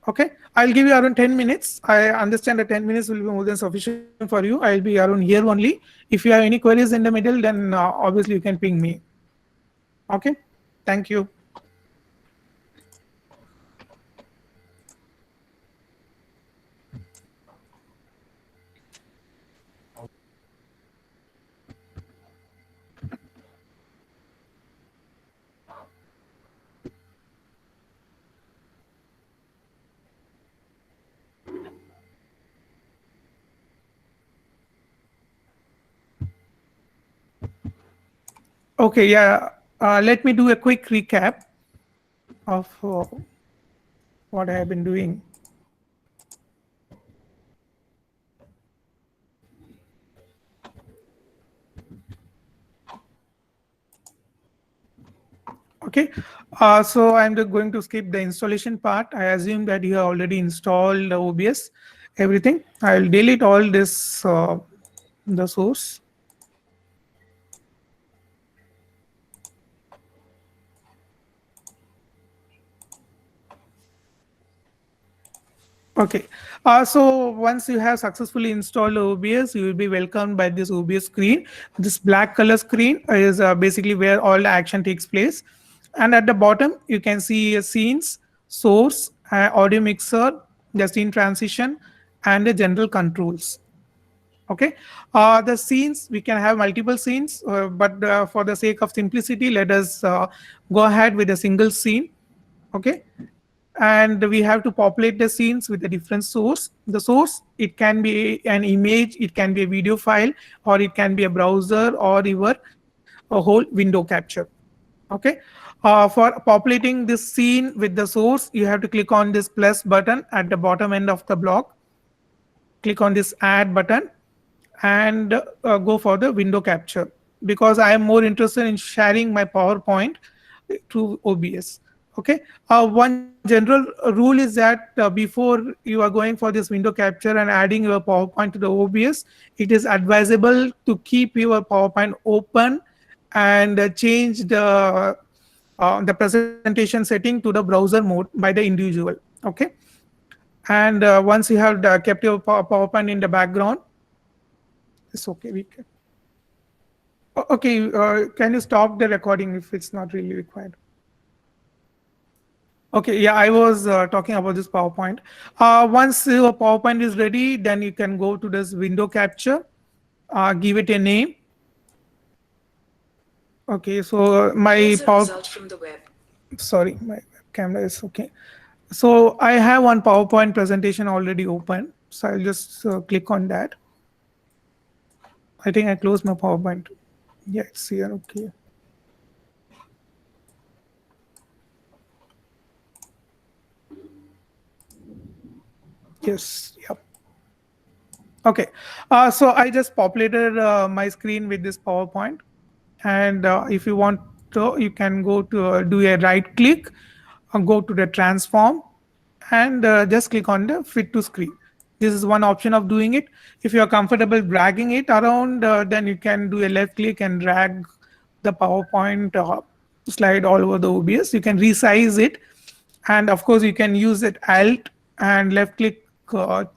Okay, I'll give you around 10 minutes. I understand that 10 minutes will be more than sufficient for you. I'll be around here only. If you have any queries in the middle, then obviously you can ping me. Okay, thank you. Okay, yeah. Let me do a quick recap of what I have been doing. Okay, so I'm just going to skip the installation part. I assume that you have already installed the OBS, everything. I'll delete all this, the source. Okay, so once you have successfully installed OBS, you will be welcomed by this OBS screen. This black color screen is basically where all the action takes place. And at the bottom, you can see a scenes, source, audio mixer, the scene transition, and the general controls. Okay, the scenes, we can have multiple scenes, but for the sake of simplicity, let us go ahead with a single scene. Okay, and we have to populate the scenes with a different source. The source, it can be an image, it can be a video file, or it can be a browser, or even a whole window capture. Okay, for populating this scene with the source, you have to click on this plus button at the bottom end of the block, click on this add button, and go for the window capture, because I am more interested in sharing my PowerPoint through OBS. Okay, one general rule is that before you are going for this window capture and adding your PowerPoint to the OBS, it is advisable to keep your PowerPoint open and change the presentation setting to the browser mode by the individual. Okay, and once you have kept your PowerPoint in the background, it's okay. We can. Okay, can you stop the recording if it's not really required? Okay, yeah, I was talking about this PowerPoint. Once your PowerPoint is ready, then you can go to this window capture, give it a name. Okay, so my power. From the web. Sorry, my camera is okay. So I have one PowerPoint presentation already open. So I'll just click on that. I think I closed my PowerPoint. Yeah, it's here. Okay. Yes. Yep. Okay. So I just populated my screen with this PowerPoint, and if you want to, you can go to do a right click, go to the transform, and just click on the fit to screen. This is one option of doing it. If you are comfortable dragging it around, then you can do a left click and drag the PowerPoint slide all over the OBS. You can resize it, and of course you can use it Alt and left click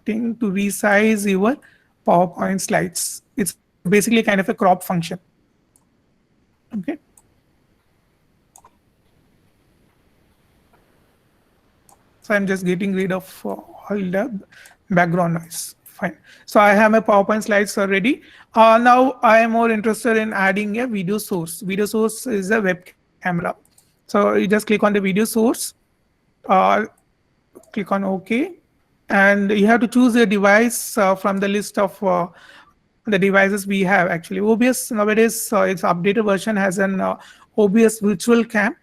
thing to resize your PowerPoint slides. It's basically kind of a crop function. Okay. So I'm just getting rid of all the background noise. Fine. So I have my PowerPoint slides already. Now I am more interested in adding a video source. Video source is a web camera. So you just click on the video source, uh, click on OK, and you have to choose a device from the list of the devices we have. Actually, OBS nowadays, its updated version has an OBS virtual cam.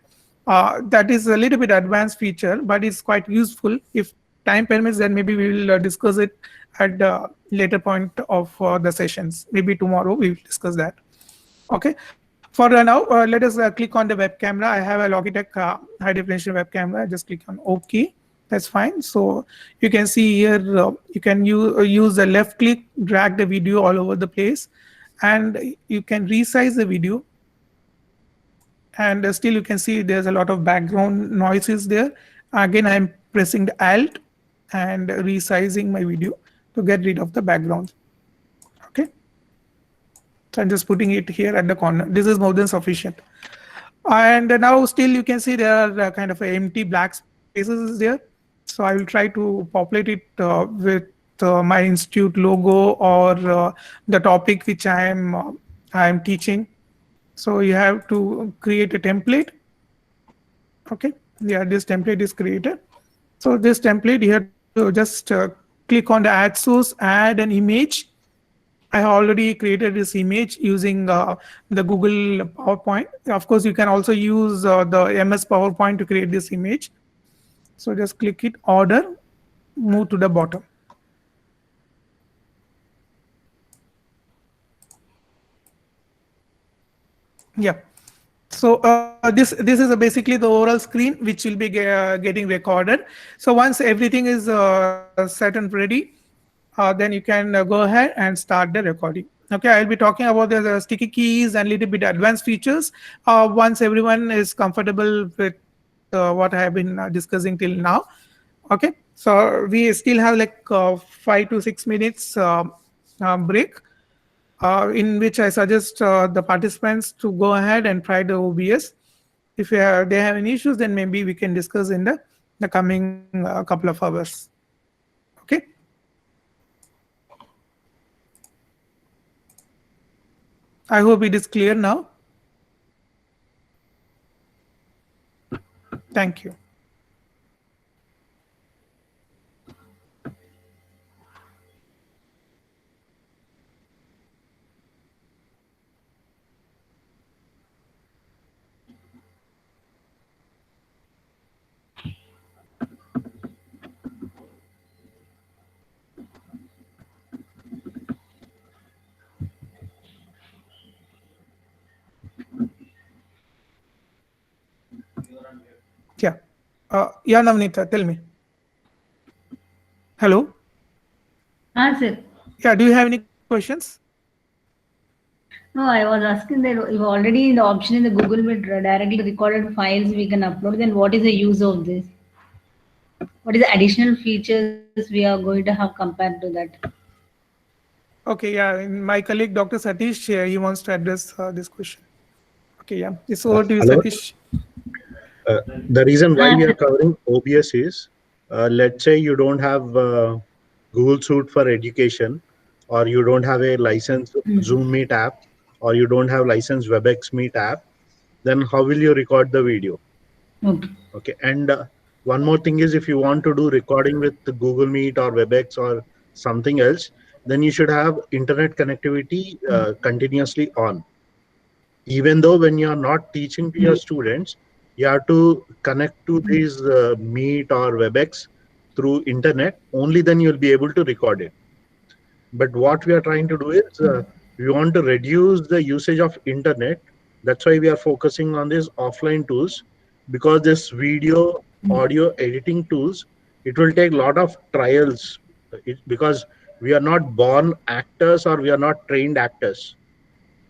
That is a little bit advanced feature, but it's quite useful. If time permits, then maybe we will discuss it at the later point of the sessions. Maybe tomorrow we will discuss that. Okay. For now, let us click on the web camera. I have a Logitech high definition web camera. Just click on OK. That's fine. So you can see here, you can use the left click, drag the video all over the place, and you can resize the video. And still you can see there's a lot of background noises there. Again, I'm pressing the Alt and resizing my video to get rid of the background. Okay. So I'm just putting it here at the corner. This is more than sufficient. And now still you can see there are kind of empty black spaces there. So I will try to populate it with my institute logo or the topic which I am teaching. So you have to create a template. Okay, yeah, this template is created. So this template, you have to just click on the add source, add an image, I have already created this image using the Google PowerPoint. Of course, you can also use the MS PowerPoint to create this image. So just click it, order, move to the bottom. Yeah. So this is basically the overall screen which will be getting recorded. So once everything is set and ready, then you can go ahead and start the recording. Okay, I'll be talking about the sticky keys and little bit advanced features once everyone is comfortable with what I have been discussing till now. Okay, so we still have like 5 to 6 minutes break, in which I suggest the participants to go ahead and try the OBS. If they have any issues, then maybe we can discuss in the coming couple of hours. Okay. I hope it is clear now. Thank you. Yeah. Yeah, Navnita, tell me. Hello. Ah, sir. Yeah, do you have any questions? No, I was asking that if already in the option in the Google Meet directly recorded files we can upload, then what is the use of this? What is the additional features we are going to have compared to that? Okay, yeah. My colleague Dr. Satish, he wants to address this question. Okay, yeah. It's over to you, Hello. Satish. The reason why Ah, we are sir. covering OBS is, let's say you don't have Google Suite for education, or you don't have a licensed Zoom Meet app, or you don't have licensed WebEx Meet app, then how will you record the video? Okay. Okay, and one more thing is, if you want to do recording with the Google Meet or WebEx or something else, then you should have internet connectivity continuously on. Even though when you are not teaching to your students, you have to connect to these Meet or WebEx through internet. Only then you'll be able to record it. But what we are trying to do is, we want to reduce the usage of internet. That's why we are focusing on these offline tools, because this video audio editing tools, it will take a lot of trials. Because we are not born actors, or we are not trained actors.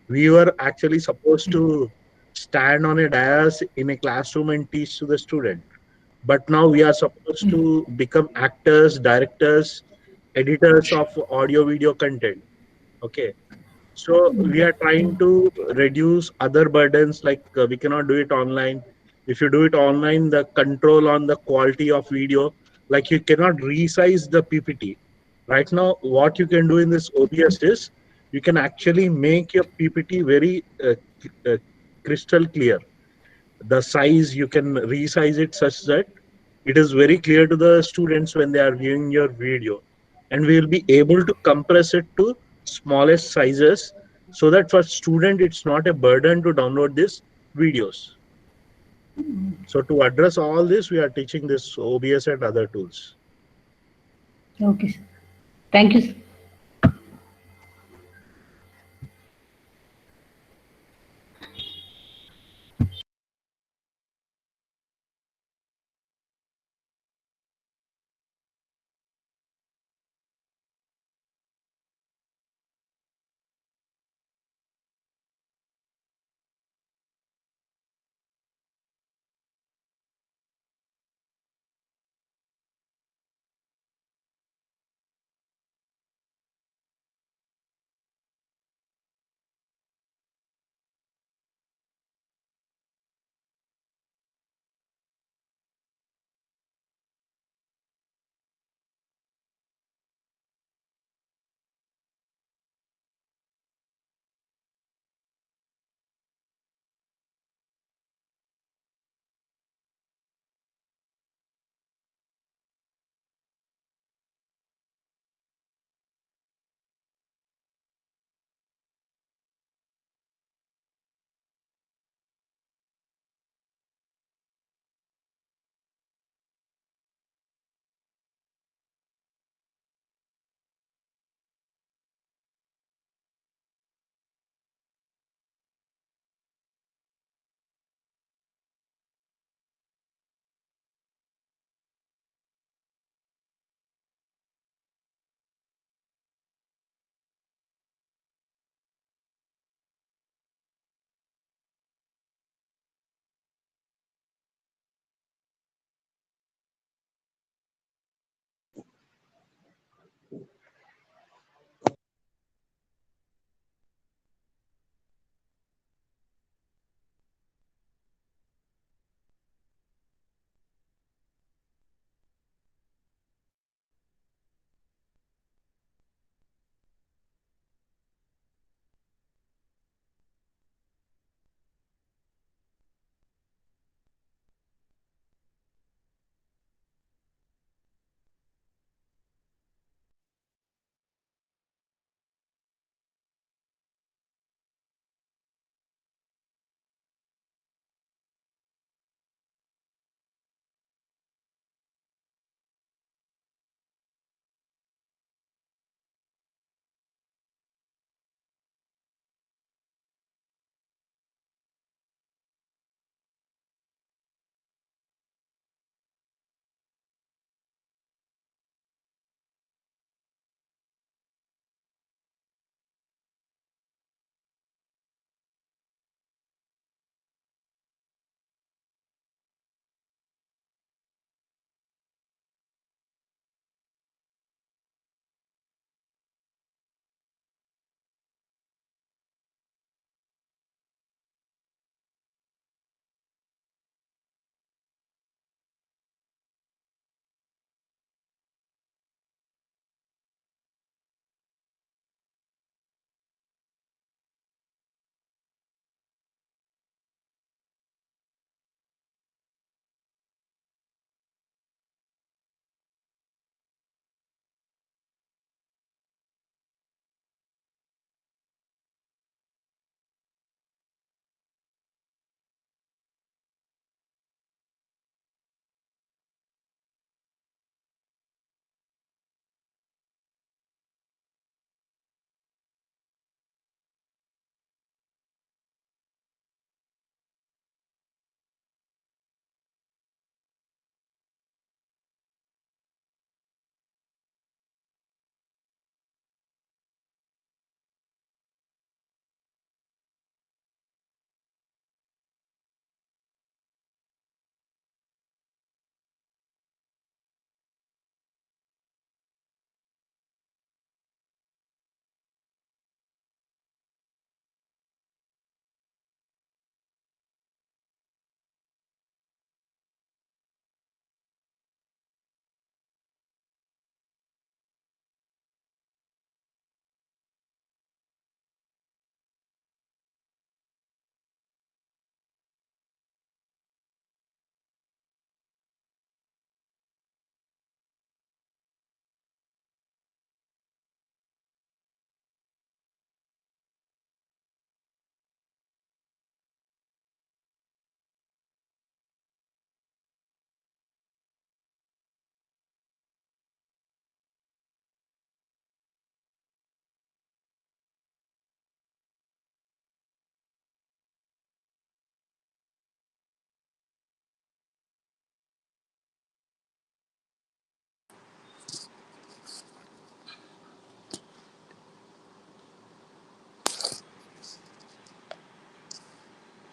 We were actually supposed to stand on a dais in a classroom and teach to the student, but now we are supposed to become actors, directors, editors of audio video content. Okay, so we are trying to reduce other burdens, like we cannot do it online. If you do it online, the control on the quality of video, like you cannot resize the PPT. Right now, what you can do in this OBS is, you can actually make your PPT very uh, crystal clear. The size, you can resize it such that it is very clear to the students when they are viewing your video, and we will be able to compress it to smallest sizes, so that for student it's not a burden to download these videos. So to address all this, we are teaching this OBS and other tools. Okay, sir. Thank you, sir.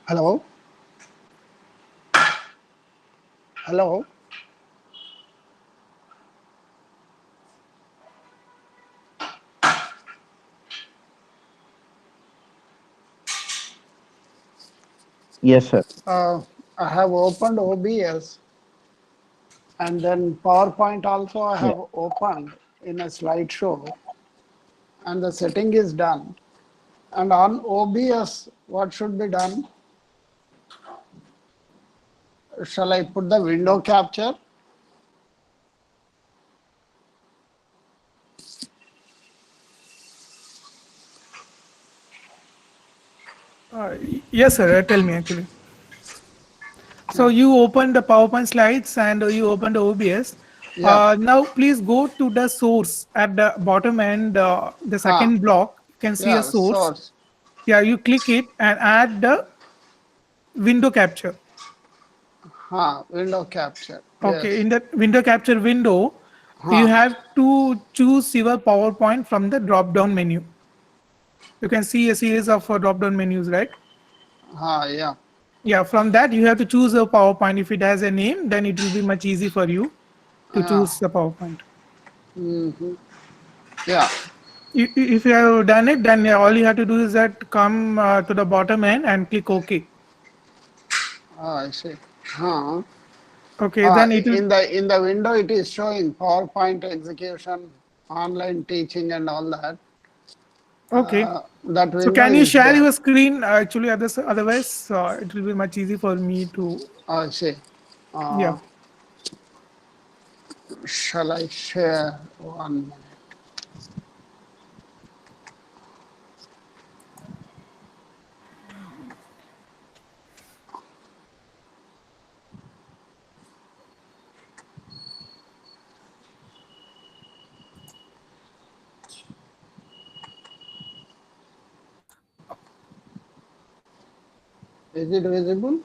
Hello? Hello? Yes, sir. I have opened OBS and then PowerPoint also I Yeah. have opened in a slideshow and the setting is done. And on OBS, what should be done? Shall I put the window capture? Yes, sir. Tell me actually. So Yeah. you open the PowerPoint slides and you open the OBS. Yeah. Now please go to the source at the bottom end, the Huh. second block. You can see a Yeah. source. Source. Yeah, you click it and add the window capture. Huh. Window capture. Okay, Yes. in that window capture window, you Huh. have to choose your PowerPoint from the drop down menu. You can see a series of drop down menus, right? Huh. Yeah. Yeah, from that you have to choose a PowerPoint. If it has a name, then it will be much easy for you to Yeah. choose the PowerPoint. Yeah. If you have done it, then all you have to do is that come to the bottom end and click OK. I see. Huh. Okay, then it will. In the window, it is showing PowerPoint execution, online teaching, and all that. Okay. That So window can you is share there. your screen actually? Otherwise, it will be much easy for me to. I see. Yeah. Uh, shall I share 1 minute? Is it visible?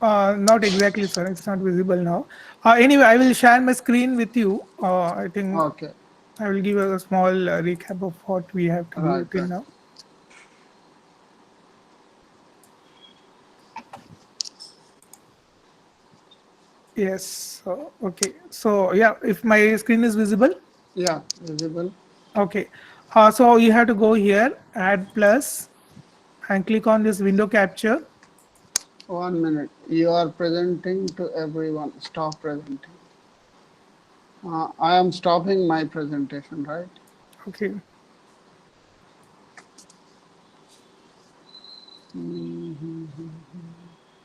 Not exactly, sir. It's not visible now. Anyway, I will share my screen with you. I think Okay. I will give a small recap of what we have to do Right. till Right. now. Yes. Okay. So yeah, if my screen is visible, Yeah. Visible. okay. So you have to go here, add plus, and click on this window capture. 1 minute. You are presenting to everyone. Stop presenting. I am stopping my presentation, right? Okay.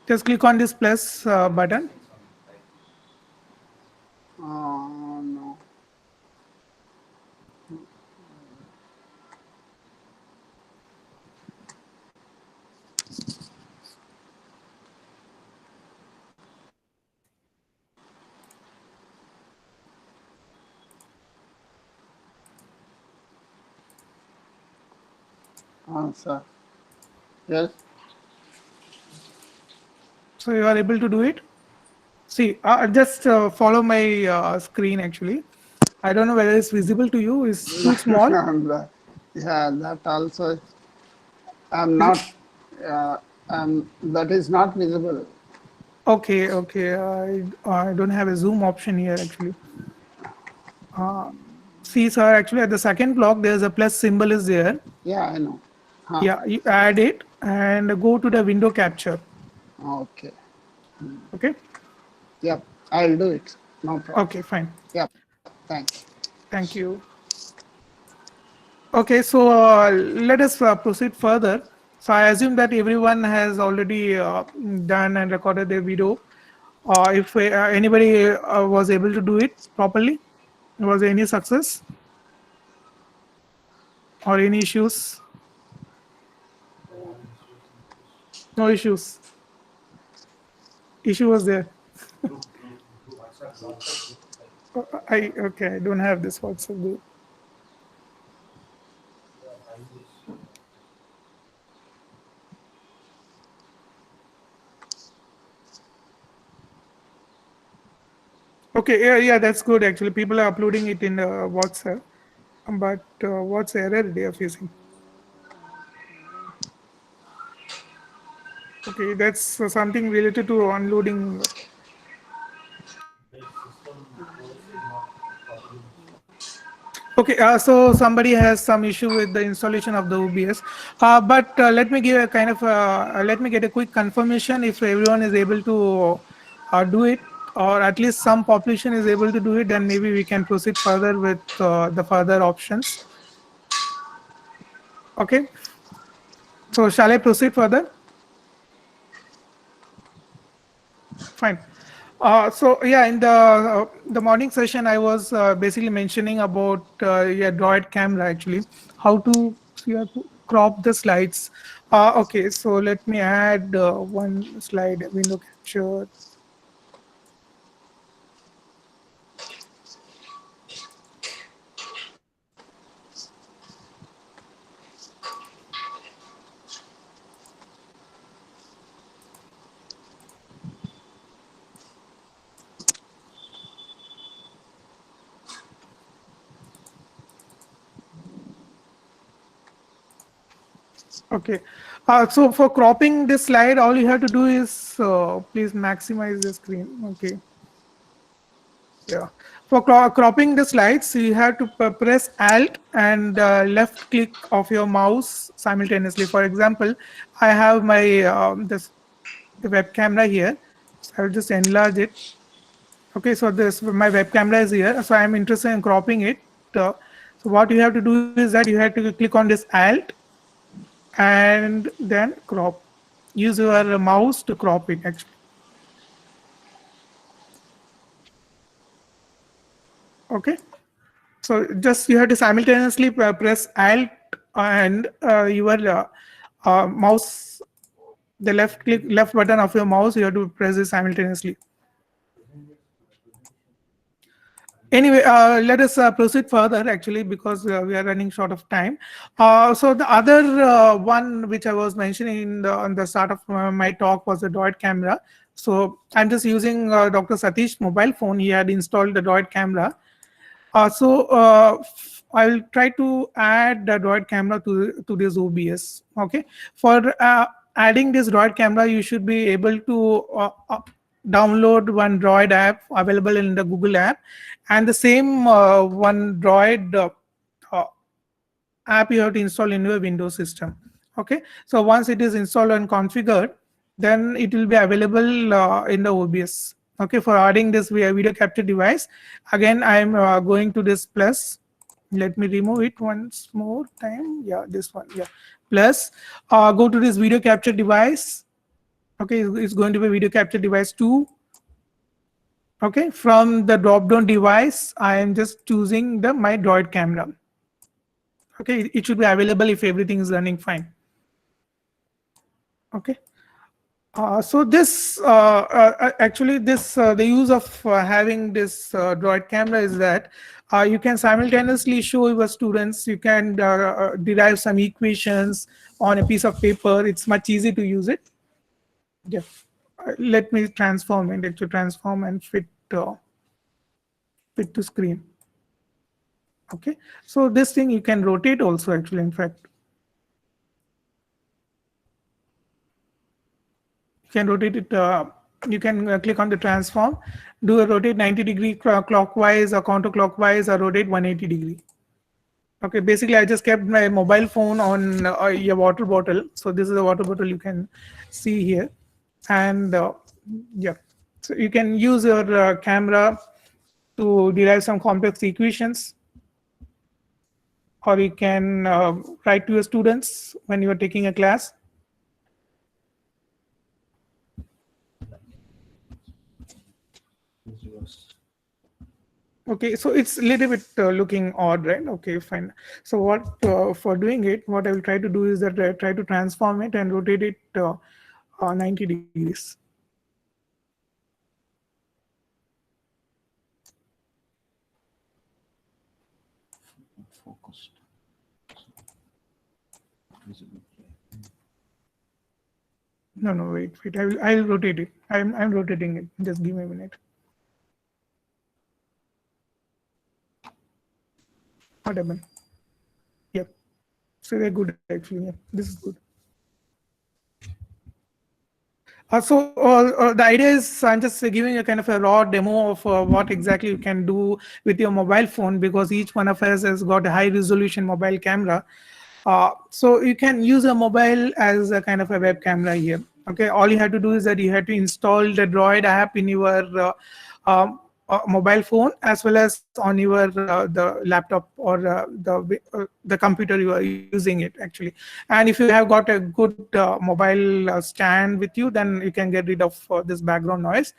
Just click on this plus button. No. Sir. Yes. So you are able to do it. See, just follow my screen actually. I don't know whether it's visible to you. It's too small. Yeah, that also. I'm Is it? not. That is not visible. Okay, okay. I don't have a zoom option here actually. Uh, See, sir, actually at the second block, there's a plus symbol is there. Yeah, I know. Huh. Yeah, you add it and go to the window capture. Okay. Okay. Yep. I'll do it. No problem. Okay, fine. Yep. Thanks. Thank you. Okay, so let us proceed further. So I assume that everyone has already done and recorded their video. If anybody was able to do it properly, was there any success or any issues? No issues. Issue was there. I okay. I don't have this WhatsApp group. Okay, yeah, yeah, that's good actually. People are uploading it in WhatsApp, but what's the error they are facing? Okay, that's something related to unloading. Okay, so somebody has some issue with the installation of the OBS, but let me give a kind of let me get a quick confirmation if everyone is able to do it, or at least some population is able to do it. Then maybe we can proceed further with the further options. Okay, so shall I proceed further? Fine. So yeah, in the morning session, I was basically mentioning about yeah, Droid camera actually, how to yeah, crop the slides. Okay, so let me add one slide window capture. Okay, so for cropping this slide, all you have to do is please maximize the screen. Okay. Yeah. For cropping the slides, you have to press Alt and left click of your mouse simultaneously. For example, I have my the web camera here. So I'll just enlarge it. Okay, so this my web camera is here. So I'm interested in cropping it. So what you have to do is that you have to click on this Alt and then crop. Use your mouse to crop it actually. Okay. So just you have to simultaneously press Alt and your mouse, the left button of your mouse, you have to press it simultaneously. Anyway, let us proceed further actually because we are running short of time. So the other one which I was mentioning on the start of my talk was the Droid camera. So I'm just using Dr. Satish mobile phone. He had installed the Droid camera. I will try to add the Droid camera to this OBS. Okay, for adding this Droid camera, you should be able to download one Droid app available in the Google app, and the same one Droid uh, app you have to install in your Windows system. Okay, so once it is installed and configured, then it will be available in the OBS. Okay, for adding this video capture device, again I'm going to this plus. Let me remove it once more time. Yeah, this one. Yeah, plus go to this video capture device. Okay, it's going to be video capture device 2. Okay, from the drop down device, I am just choosing the my Droid camera. Okay, it should be available if everything is running fine. Okay. So this actually this the use of having this Droid camera is that you can simultaneously show your students, you can derive some equations on a piece of paper. It's much easy to use it. Yeah. Let me transform it to transform and fit to screen. Okay. So this thing you can rotate also actually, in fact. You can rotate it, you can click on the transform, do a rotate 90-degree clockwise or counterclockwise, or rotate 180-degree. Okay, basically I just kept my mobile phone on a water bottle. So this is a water bottle you can see here. And yeah, so you can use your camera to derive some complex equations, or you can write to your students when you are taking a class. Okay, so it's a little bit looking odd, right? Okay, fine. So what for doing it, what I will try to do is that I try to transform it and rotate it 90 degrees. Focused. No, wait. I'll rotate it. I'm rotating it. Just give me a minute. What happened? Yep. So they're good actually. Yeah, this is good. The idea is I'm just giving a kind of a raw demo of what exactly you can do with your mobile phone, because each one of us has got a high resolution mobile camera. So you can use a mobile as a kind of a web camera here. Okay, all you have to do is that you have to install the Droid app in your mobile phone, as well as on your the laptop or the computer you are using it actually. And if you have got a good mobile stand with you, then you can get rid of this background noise.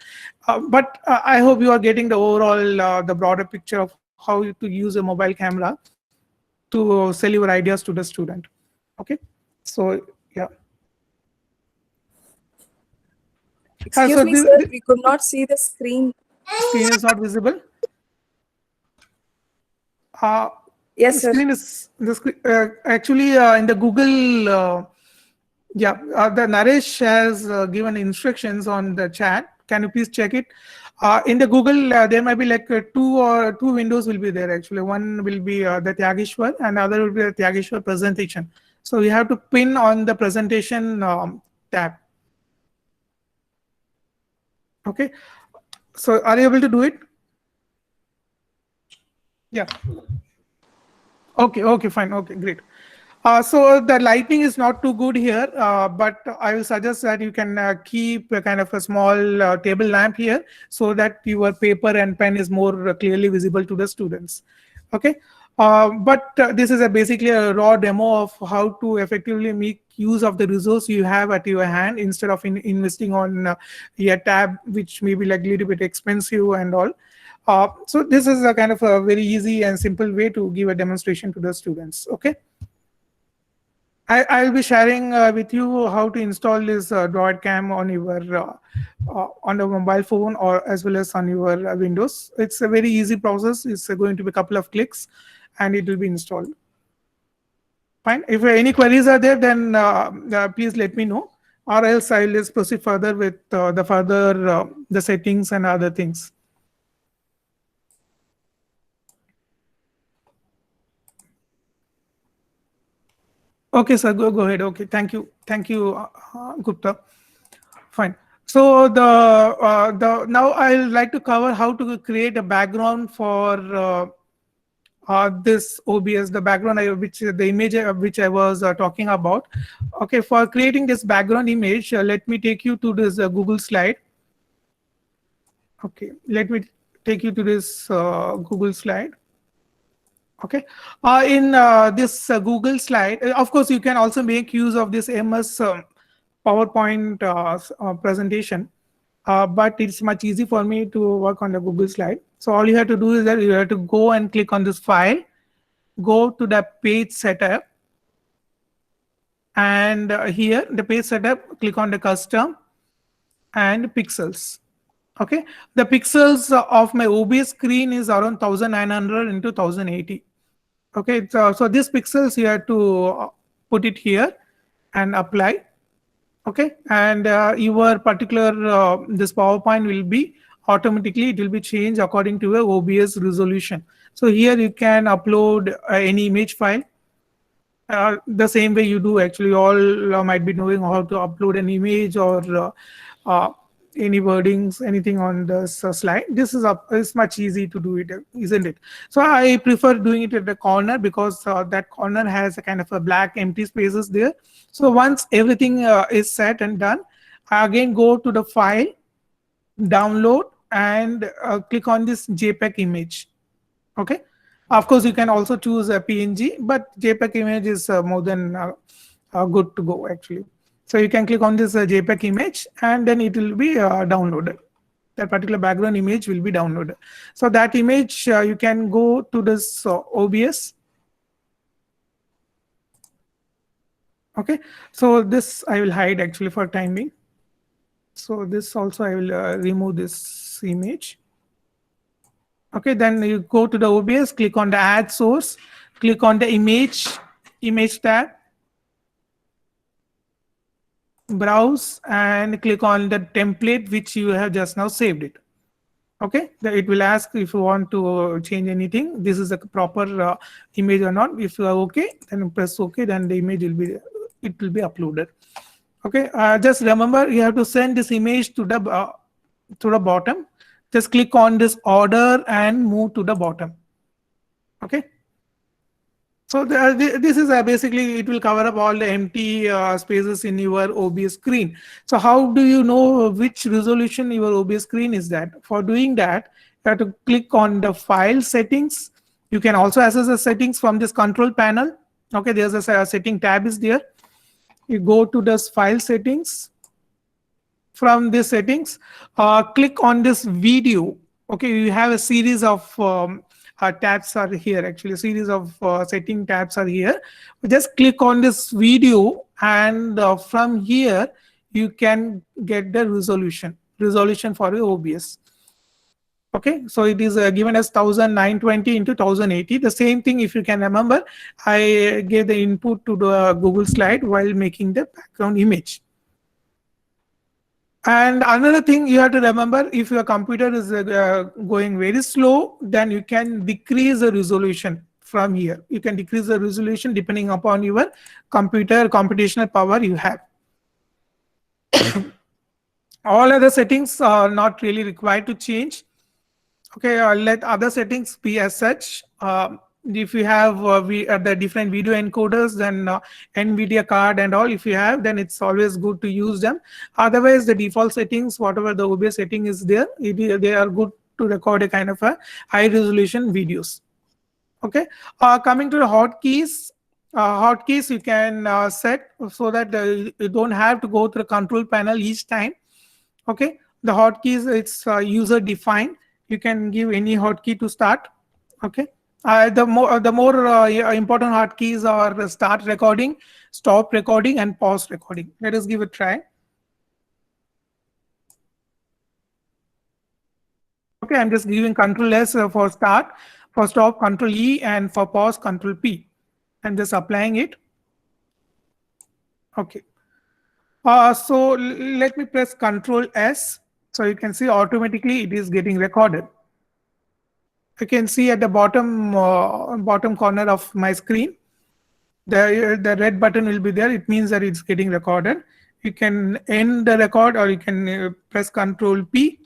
But I hope you are getting the overall the broader picture of how to use a mobile camera to sell your ideas to the student. Okay, so yeah. Excuse So me, sir, we could not see the screen. screen is not visible. Uh, Yes, sir. Screen is the screen, actually in the Google. Yeah, the Naresh has given instructions on the chat. Can you please check it? In the Google, there might be like two windows will be there actually. One will be the Tyageshwar, and the other will be the Tyageshwar presentation. So you have to pin on the presentation tab. Okay. So are you able to do it? Yeah. Okay, fine. Okay, great. So the lighting is not too good here, but I will suggest that you can keep a kind of a small table lamp here, so that your paper and pen is more clearly visible to the students. Okay. But this is basically a raw demo of how to effectively make use of the resource you have at your hand, instead of investing on a tab which may be like a little bit expensive and all. So this is a kind of a very easy and simple way to give a demonstration to the students. Okay. I'll be sharing with you how to install this Droid Cam on your on the mobile phone, or as well as on your Windows. It's a very easy process. It's going to be a couple of clicks, and it will be installed. Fine. If any queries are there, then please let me know, or else I'll just proceed further with the settings and other things. Okay, sir, go ahead. Okay, thank you, Gupta. Fine. So the now I'd like to cover how to create a background for this OBS, the background which the image which I was talking about. Okay, for creating this background image, let me take you to this Google slide. Okay, let me take you to this Google slide. Okay, in this Google slide, of course, you can also make use of this MS PowerPoint presentation, but it's much easy for me to work on the Google slide. So all you have to do is that you have to go and click on this file, go to the page setup, and here the page setup, click on the custom and pixels. Okay, the pixels of my OBS screen is around 1900 into 1080. Okay, so these pixels you have to put it here and apply. Okay, and your particular this PowerPoint will be automatically, it will be changed according to your OBS resolution. So here you can upload any image file the same way you do actually. All might be knowing how to upload an image, or any wordings, anything on this slide. This is it's much easy to do it, isn't it? So I prefer doing it at the corner, because that corner has a kind of a black empty spaces there. So once everything is set and done, I again go to the file, download, and click on this JPEG image. Okay, of course you can also choose a PNG, but JPEG image is more than good to go actually. So you can click on this JPEG image, and then it will be downloaded. That particular background image will be downloaded. So that image, you can go to this OBS. Okay, so this I will hide actually for time being. So this also I will remove this image. Okay, then you go to the OBS, click on the add source, click on the image tab, browse, and click on the template which you have just now saved it. Okay, it will ask if you want to change anything. This is a proper image or not. If you are okay, then press OK, then the image will be uploaded. Okay, just remember you have to send this image to the bottom. Just click on this order and move to the bottom. Okay. So this is basically it will cover up all the empty spaces in your OBS screen. So how do you know which resolution your OBS screen is that? For doing that, you have to click on the file settings. You can also access the settings from this control panel. Okay, there's a setting tab is there. You go to this file settings. From the settings, click on this video. Okay, you have a series of tabs are here. Actually, a series of setting tabs are here. Just click on this video, and from here you can get the resolution for your OBS. Okay, so it is given as 1920 into 1080. The same thing, if you can remember, I gave the input to the Google slide while making the background image. And another thing you have to remember, if your computer is going very slow, then you can decrease the resolution from here. You can decrease the resolution depending upon your computer computational power you have. All other settings are not really required to change. Okay, let other settings be as such. If you have the different video encoders, then NVIDIA card and all, if you have, then it's always good to use them. Otherwise, the default settings, whatever the OBS setting is there, they are good to record a kind of a high resolution videos. Okay, coming to the hotkeys you can set so that you don't have to go through the control panel each time. Okay, the hotkeys, it's user defined. You can give any hotkey to start. Okay, the more important hotkeys are start recording, stop recording, and pause recording. Let us give it a try. Okay, I'm just giving Control S for start, for stop Control E, and for pause Control P. I'm just applying it. Okay. So let me press Control S. So you can see automatically it is getting recorded. You can see at the bottom corner of my screen, the red button will be there. It means that it's getting recorded. You can end the record, or you can press Control P.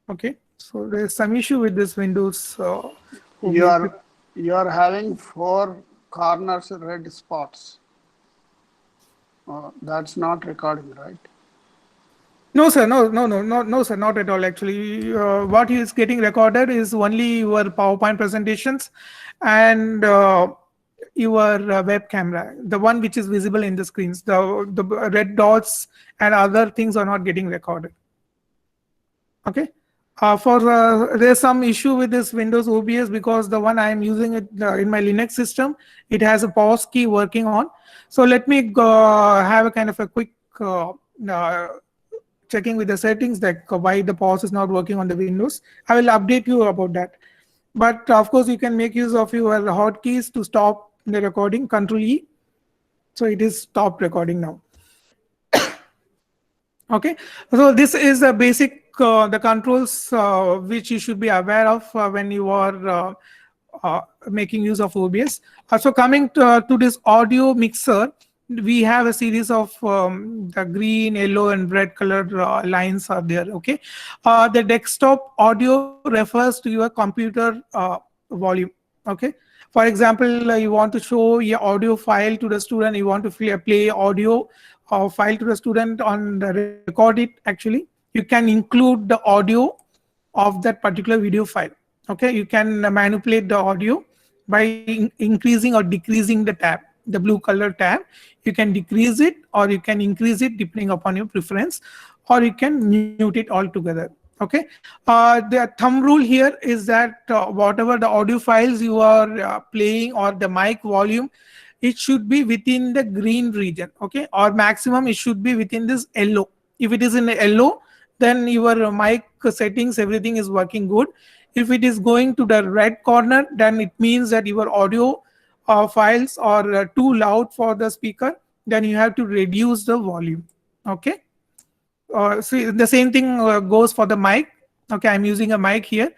Okay. So there's some issue with this Windows. You are having 4 corners red spots. That's not recording, right? No, sir. No, sir. Not at all. Actually, what is getting recorded is only your PowerPoint presentations and your web camera, the one which is visible in the screens. The red dots and other things are not getting recorded. Okay. There's some issue with this Windows OBS because the one I am using it in my Linux system, it has a pause key working on. So let me have a kind of a quick checking with the settings, that why the pause is not working on the Windows. I will update you about that. But of course, you can make use of your hotkeys to stop the recording. Control E. So it is stopped recording now. Okay. So this is a basic the controls which you should be aware of when you are making use of OBS. So coming to this audio mixer, we have a series of the green, yellow, and red colored lines are there. Okay, the desktop audio refers to your computer volume. Okay, for example, you want to show your audio file to the student, you want to play audio file to the student on the record it. Actually, you can include the audio of that particular video file. Okay, you can manipulate the audio by increasing or decreasing the tab, the blue color tab. You can decrease it or you can increase it depending upon your preference, or you can mute it altogether. Okay, the thumb rule here is that whatever the audio files you are playing or the mic volume, it should be within the green region. Okay, or maximum it should be within this yellow. If it is in the yellow, then your mic settings, everything is working good. If it is going to the red corner, then it means that your audio files are too loud for the speaker. Then you have to reduce the volume. Okay. So the same thing goes for the mic. Okay, I'm using a mic here.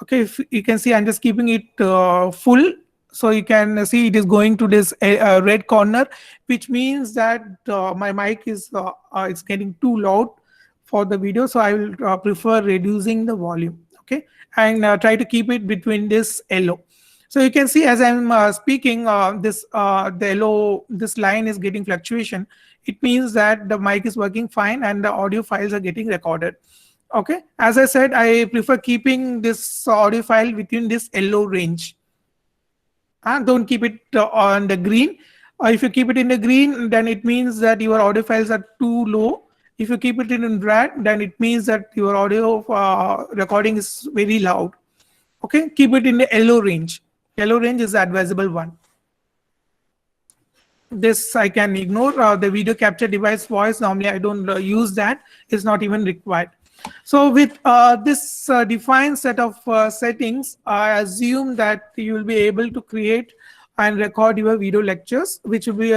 Okay, if you can see, I'm just keeping it full. So you can see it is going to this red corner, which means that my mic is it's getting too loud for the video. So I will prefer reducing the volume. Okay, and try to keep it between this yellow. So you can see as I'm speaking, this the yellow, this line is getting fluctuation. It means that the mic is working fine and the audio files are getting recorded. Okay, as I said, I prefer keeping this audio file within this yellow range, and don't keep it on the green. If you keep it in the green, then it means that your audio files are too low. If you keep it in red, then it means that your audio recording is very loud. Okay, keep it in the yellow range. Yellow range is the advisable one. This I can ignore. The video capture device voice, normally I don't use that. It's not even required. So with this defined set of settings, I assume that you will be able to create and record your video lectures, which will be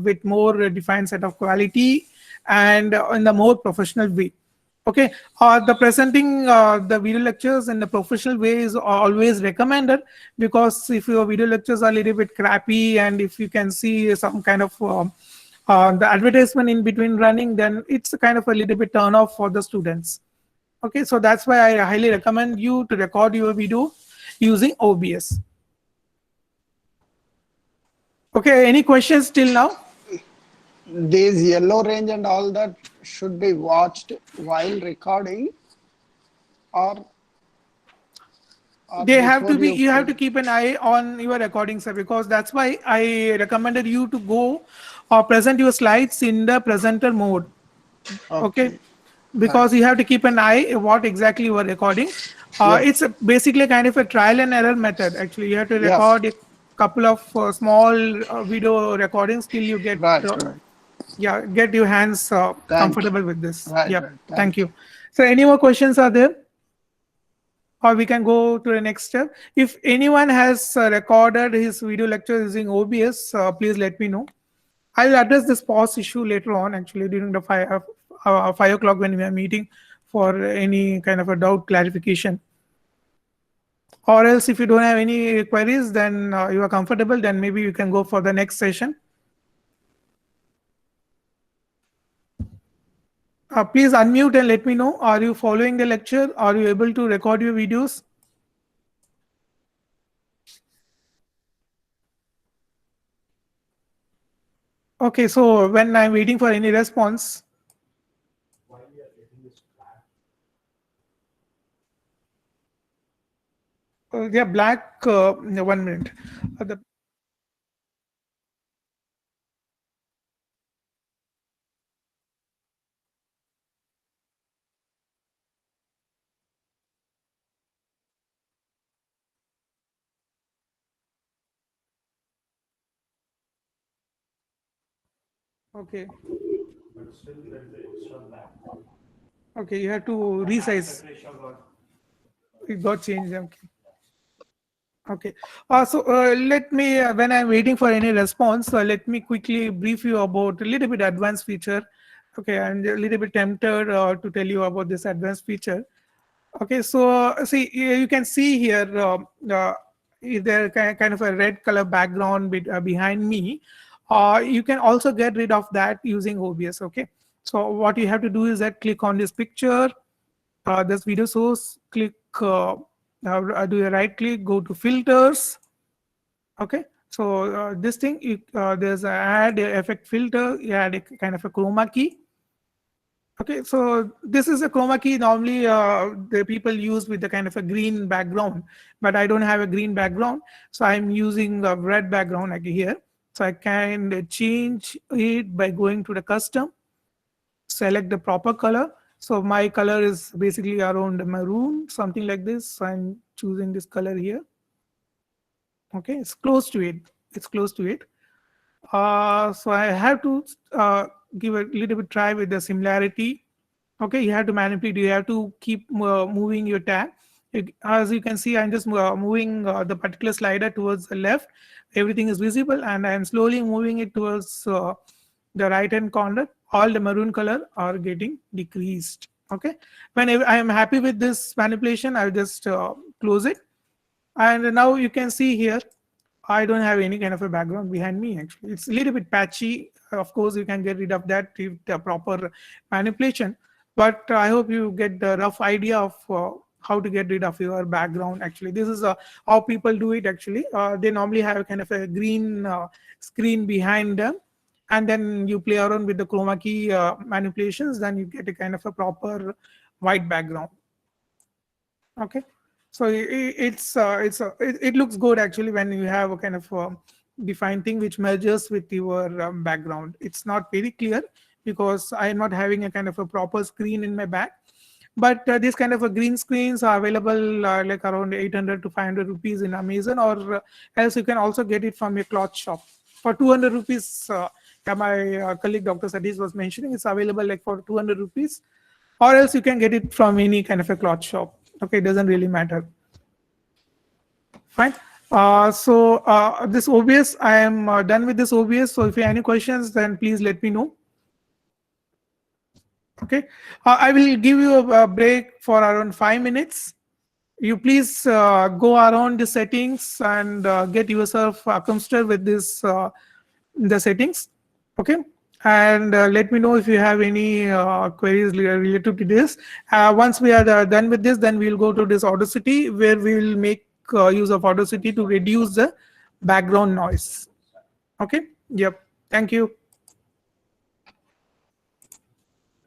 with more defined set of quality and in the more professional way. Okay, the presenting the video lectures in the professional way is always recommended, because if your video lectures are a little bit crappy and if you can see some kind of the advertisement in between running, then it's a kind of a little bit turn off for the students. Okay, so that's why I highly recommend you to record your video using OBS. Okay, any questions till now? These yellow range and all that should be watched while recording, or They have to before be, you you have to put. keep an eye on your recording, sir, because that's why I recommended you to go or present your slides in the presenter mode. Okay, Okay, because you have to keep an eye what exactly you are recording. yes, It's basically kind of a trial and error method. Actually, you have to yes, record a couple of small video recordings till you get right, right. yeah, get your hands Thank you. comfortable with this. Right, Yep, right. thank Thank you. you. So any more questions are there, or we can go to the next step? If anyone has recorded his video lecture using OBS, please let me know. I'll address this pause issue later on, actually, during the 5 o'clock when we are meeting for any kind of a doubt clarification. Or else, if you don't have any queries, then you are comfortable, then maybe you can go for the next session. Please unmute and let me know. Are you following the lecture? Are you able to record your videos? Okay, so when I'm waiting for any response, yeah, black. 1 minute. The okay. Okay, you have to resize. It got changed. Okay. Okay. So let me, when I'm waiting for any response, let me quickly brief you about a little bit advanced feature. Okay, I'm a little bit tempted to tell you about this advanced feature. Okay, so see, you can see here, is there kind of a red color background behind me. You can also get rid of that using OBS. Okay, so what you have to do is that click on this picture, this video source, click, do a right click, go to filters. Okay, so this thing, there's a add a effect filter, you add a kind of a chroma key. Okay, so this is a chroma key normally the people use with the kind of a green background, but I don't have a green background, so I'm using a red background like here. So I can change it by going to the custom, select the proper color. So my color is basically around maroon, something like this. So I'm choosing this color here. Okay, it's close to it. It's close to it. So I have to give a little bit try with the similarity. Okay, you have to manipulate, you have to keep moving your tab. As you can see, I'm just moving the particular slider towards the left. Everything is visible, and I'm slowly moving it towards the right hand corner. All the maroon color are getting decreased. Okay, when I am happy with this manipulation, I'll just close it. And now you can see here, I don't have any kind of a background behind me. Actually, it's a little bit patchy. Of course, you can get rid of that with the proper manipulation. But I hope you get the rough idea of how to get rid of your background. Actually, this is how people do it. Actually, they normally have kind of a green screen behind them, and then you play around with the chroma key manipulations. Then you get a kind of a proper white background. Okay, so it looks good actually when you have a kind of defined thing which merges with your background. It's not very clear because I am not having a kind of a proper screen in my back, but this kind of a green screens are available like around 800 to 500 rupees in Amazon, or else you can also get it from a cloth shop for 200 rupees. My colleague Dr. Satish was mentioning it's available like for 200 rupees, or else you can get it from any kind of a cloth shop. Okay, it doesn't really matter. Fine. So this OBS, I am done with this OBS. So if you have any questions, then please let me know. Okay, I will give you a break for around 5 minutes. You please go around the settings and get yourself accustomed with this the settings. Okay, and let me know if you have any queries related to this. Once we are done with this, then we'll go to this Audacity, where we will make use of Audacity to reduce the background noise. Okay, yep, thank you.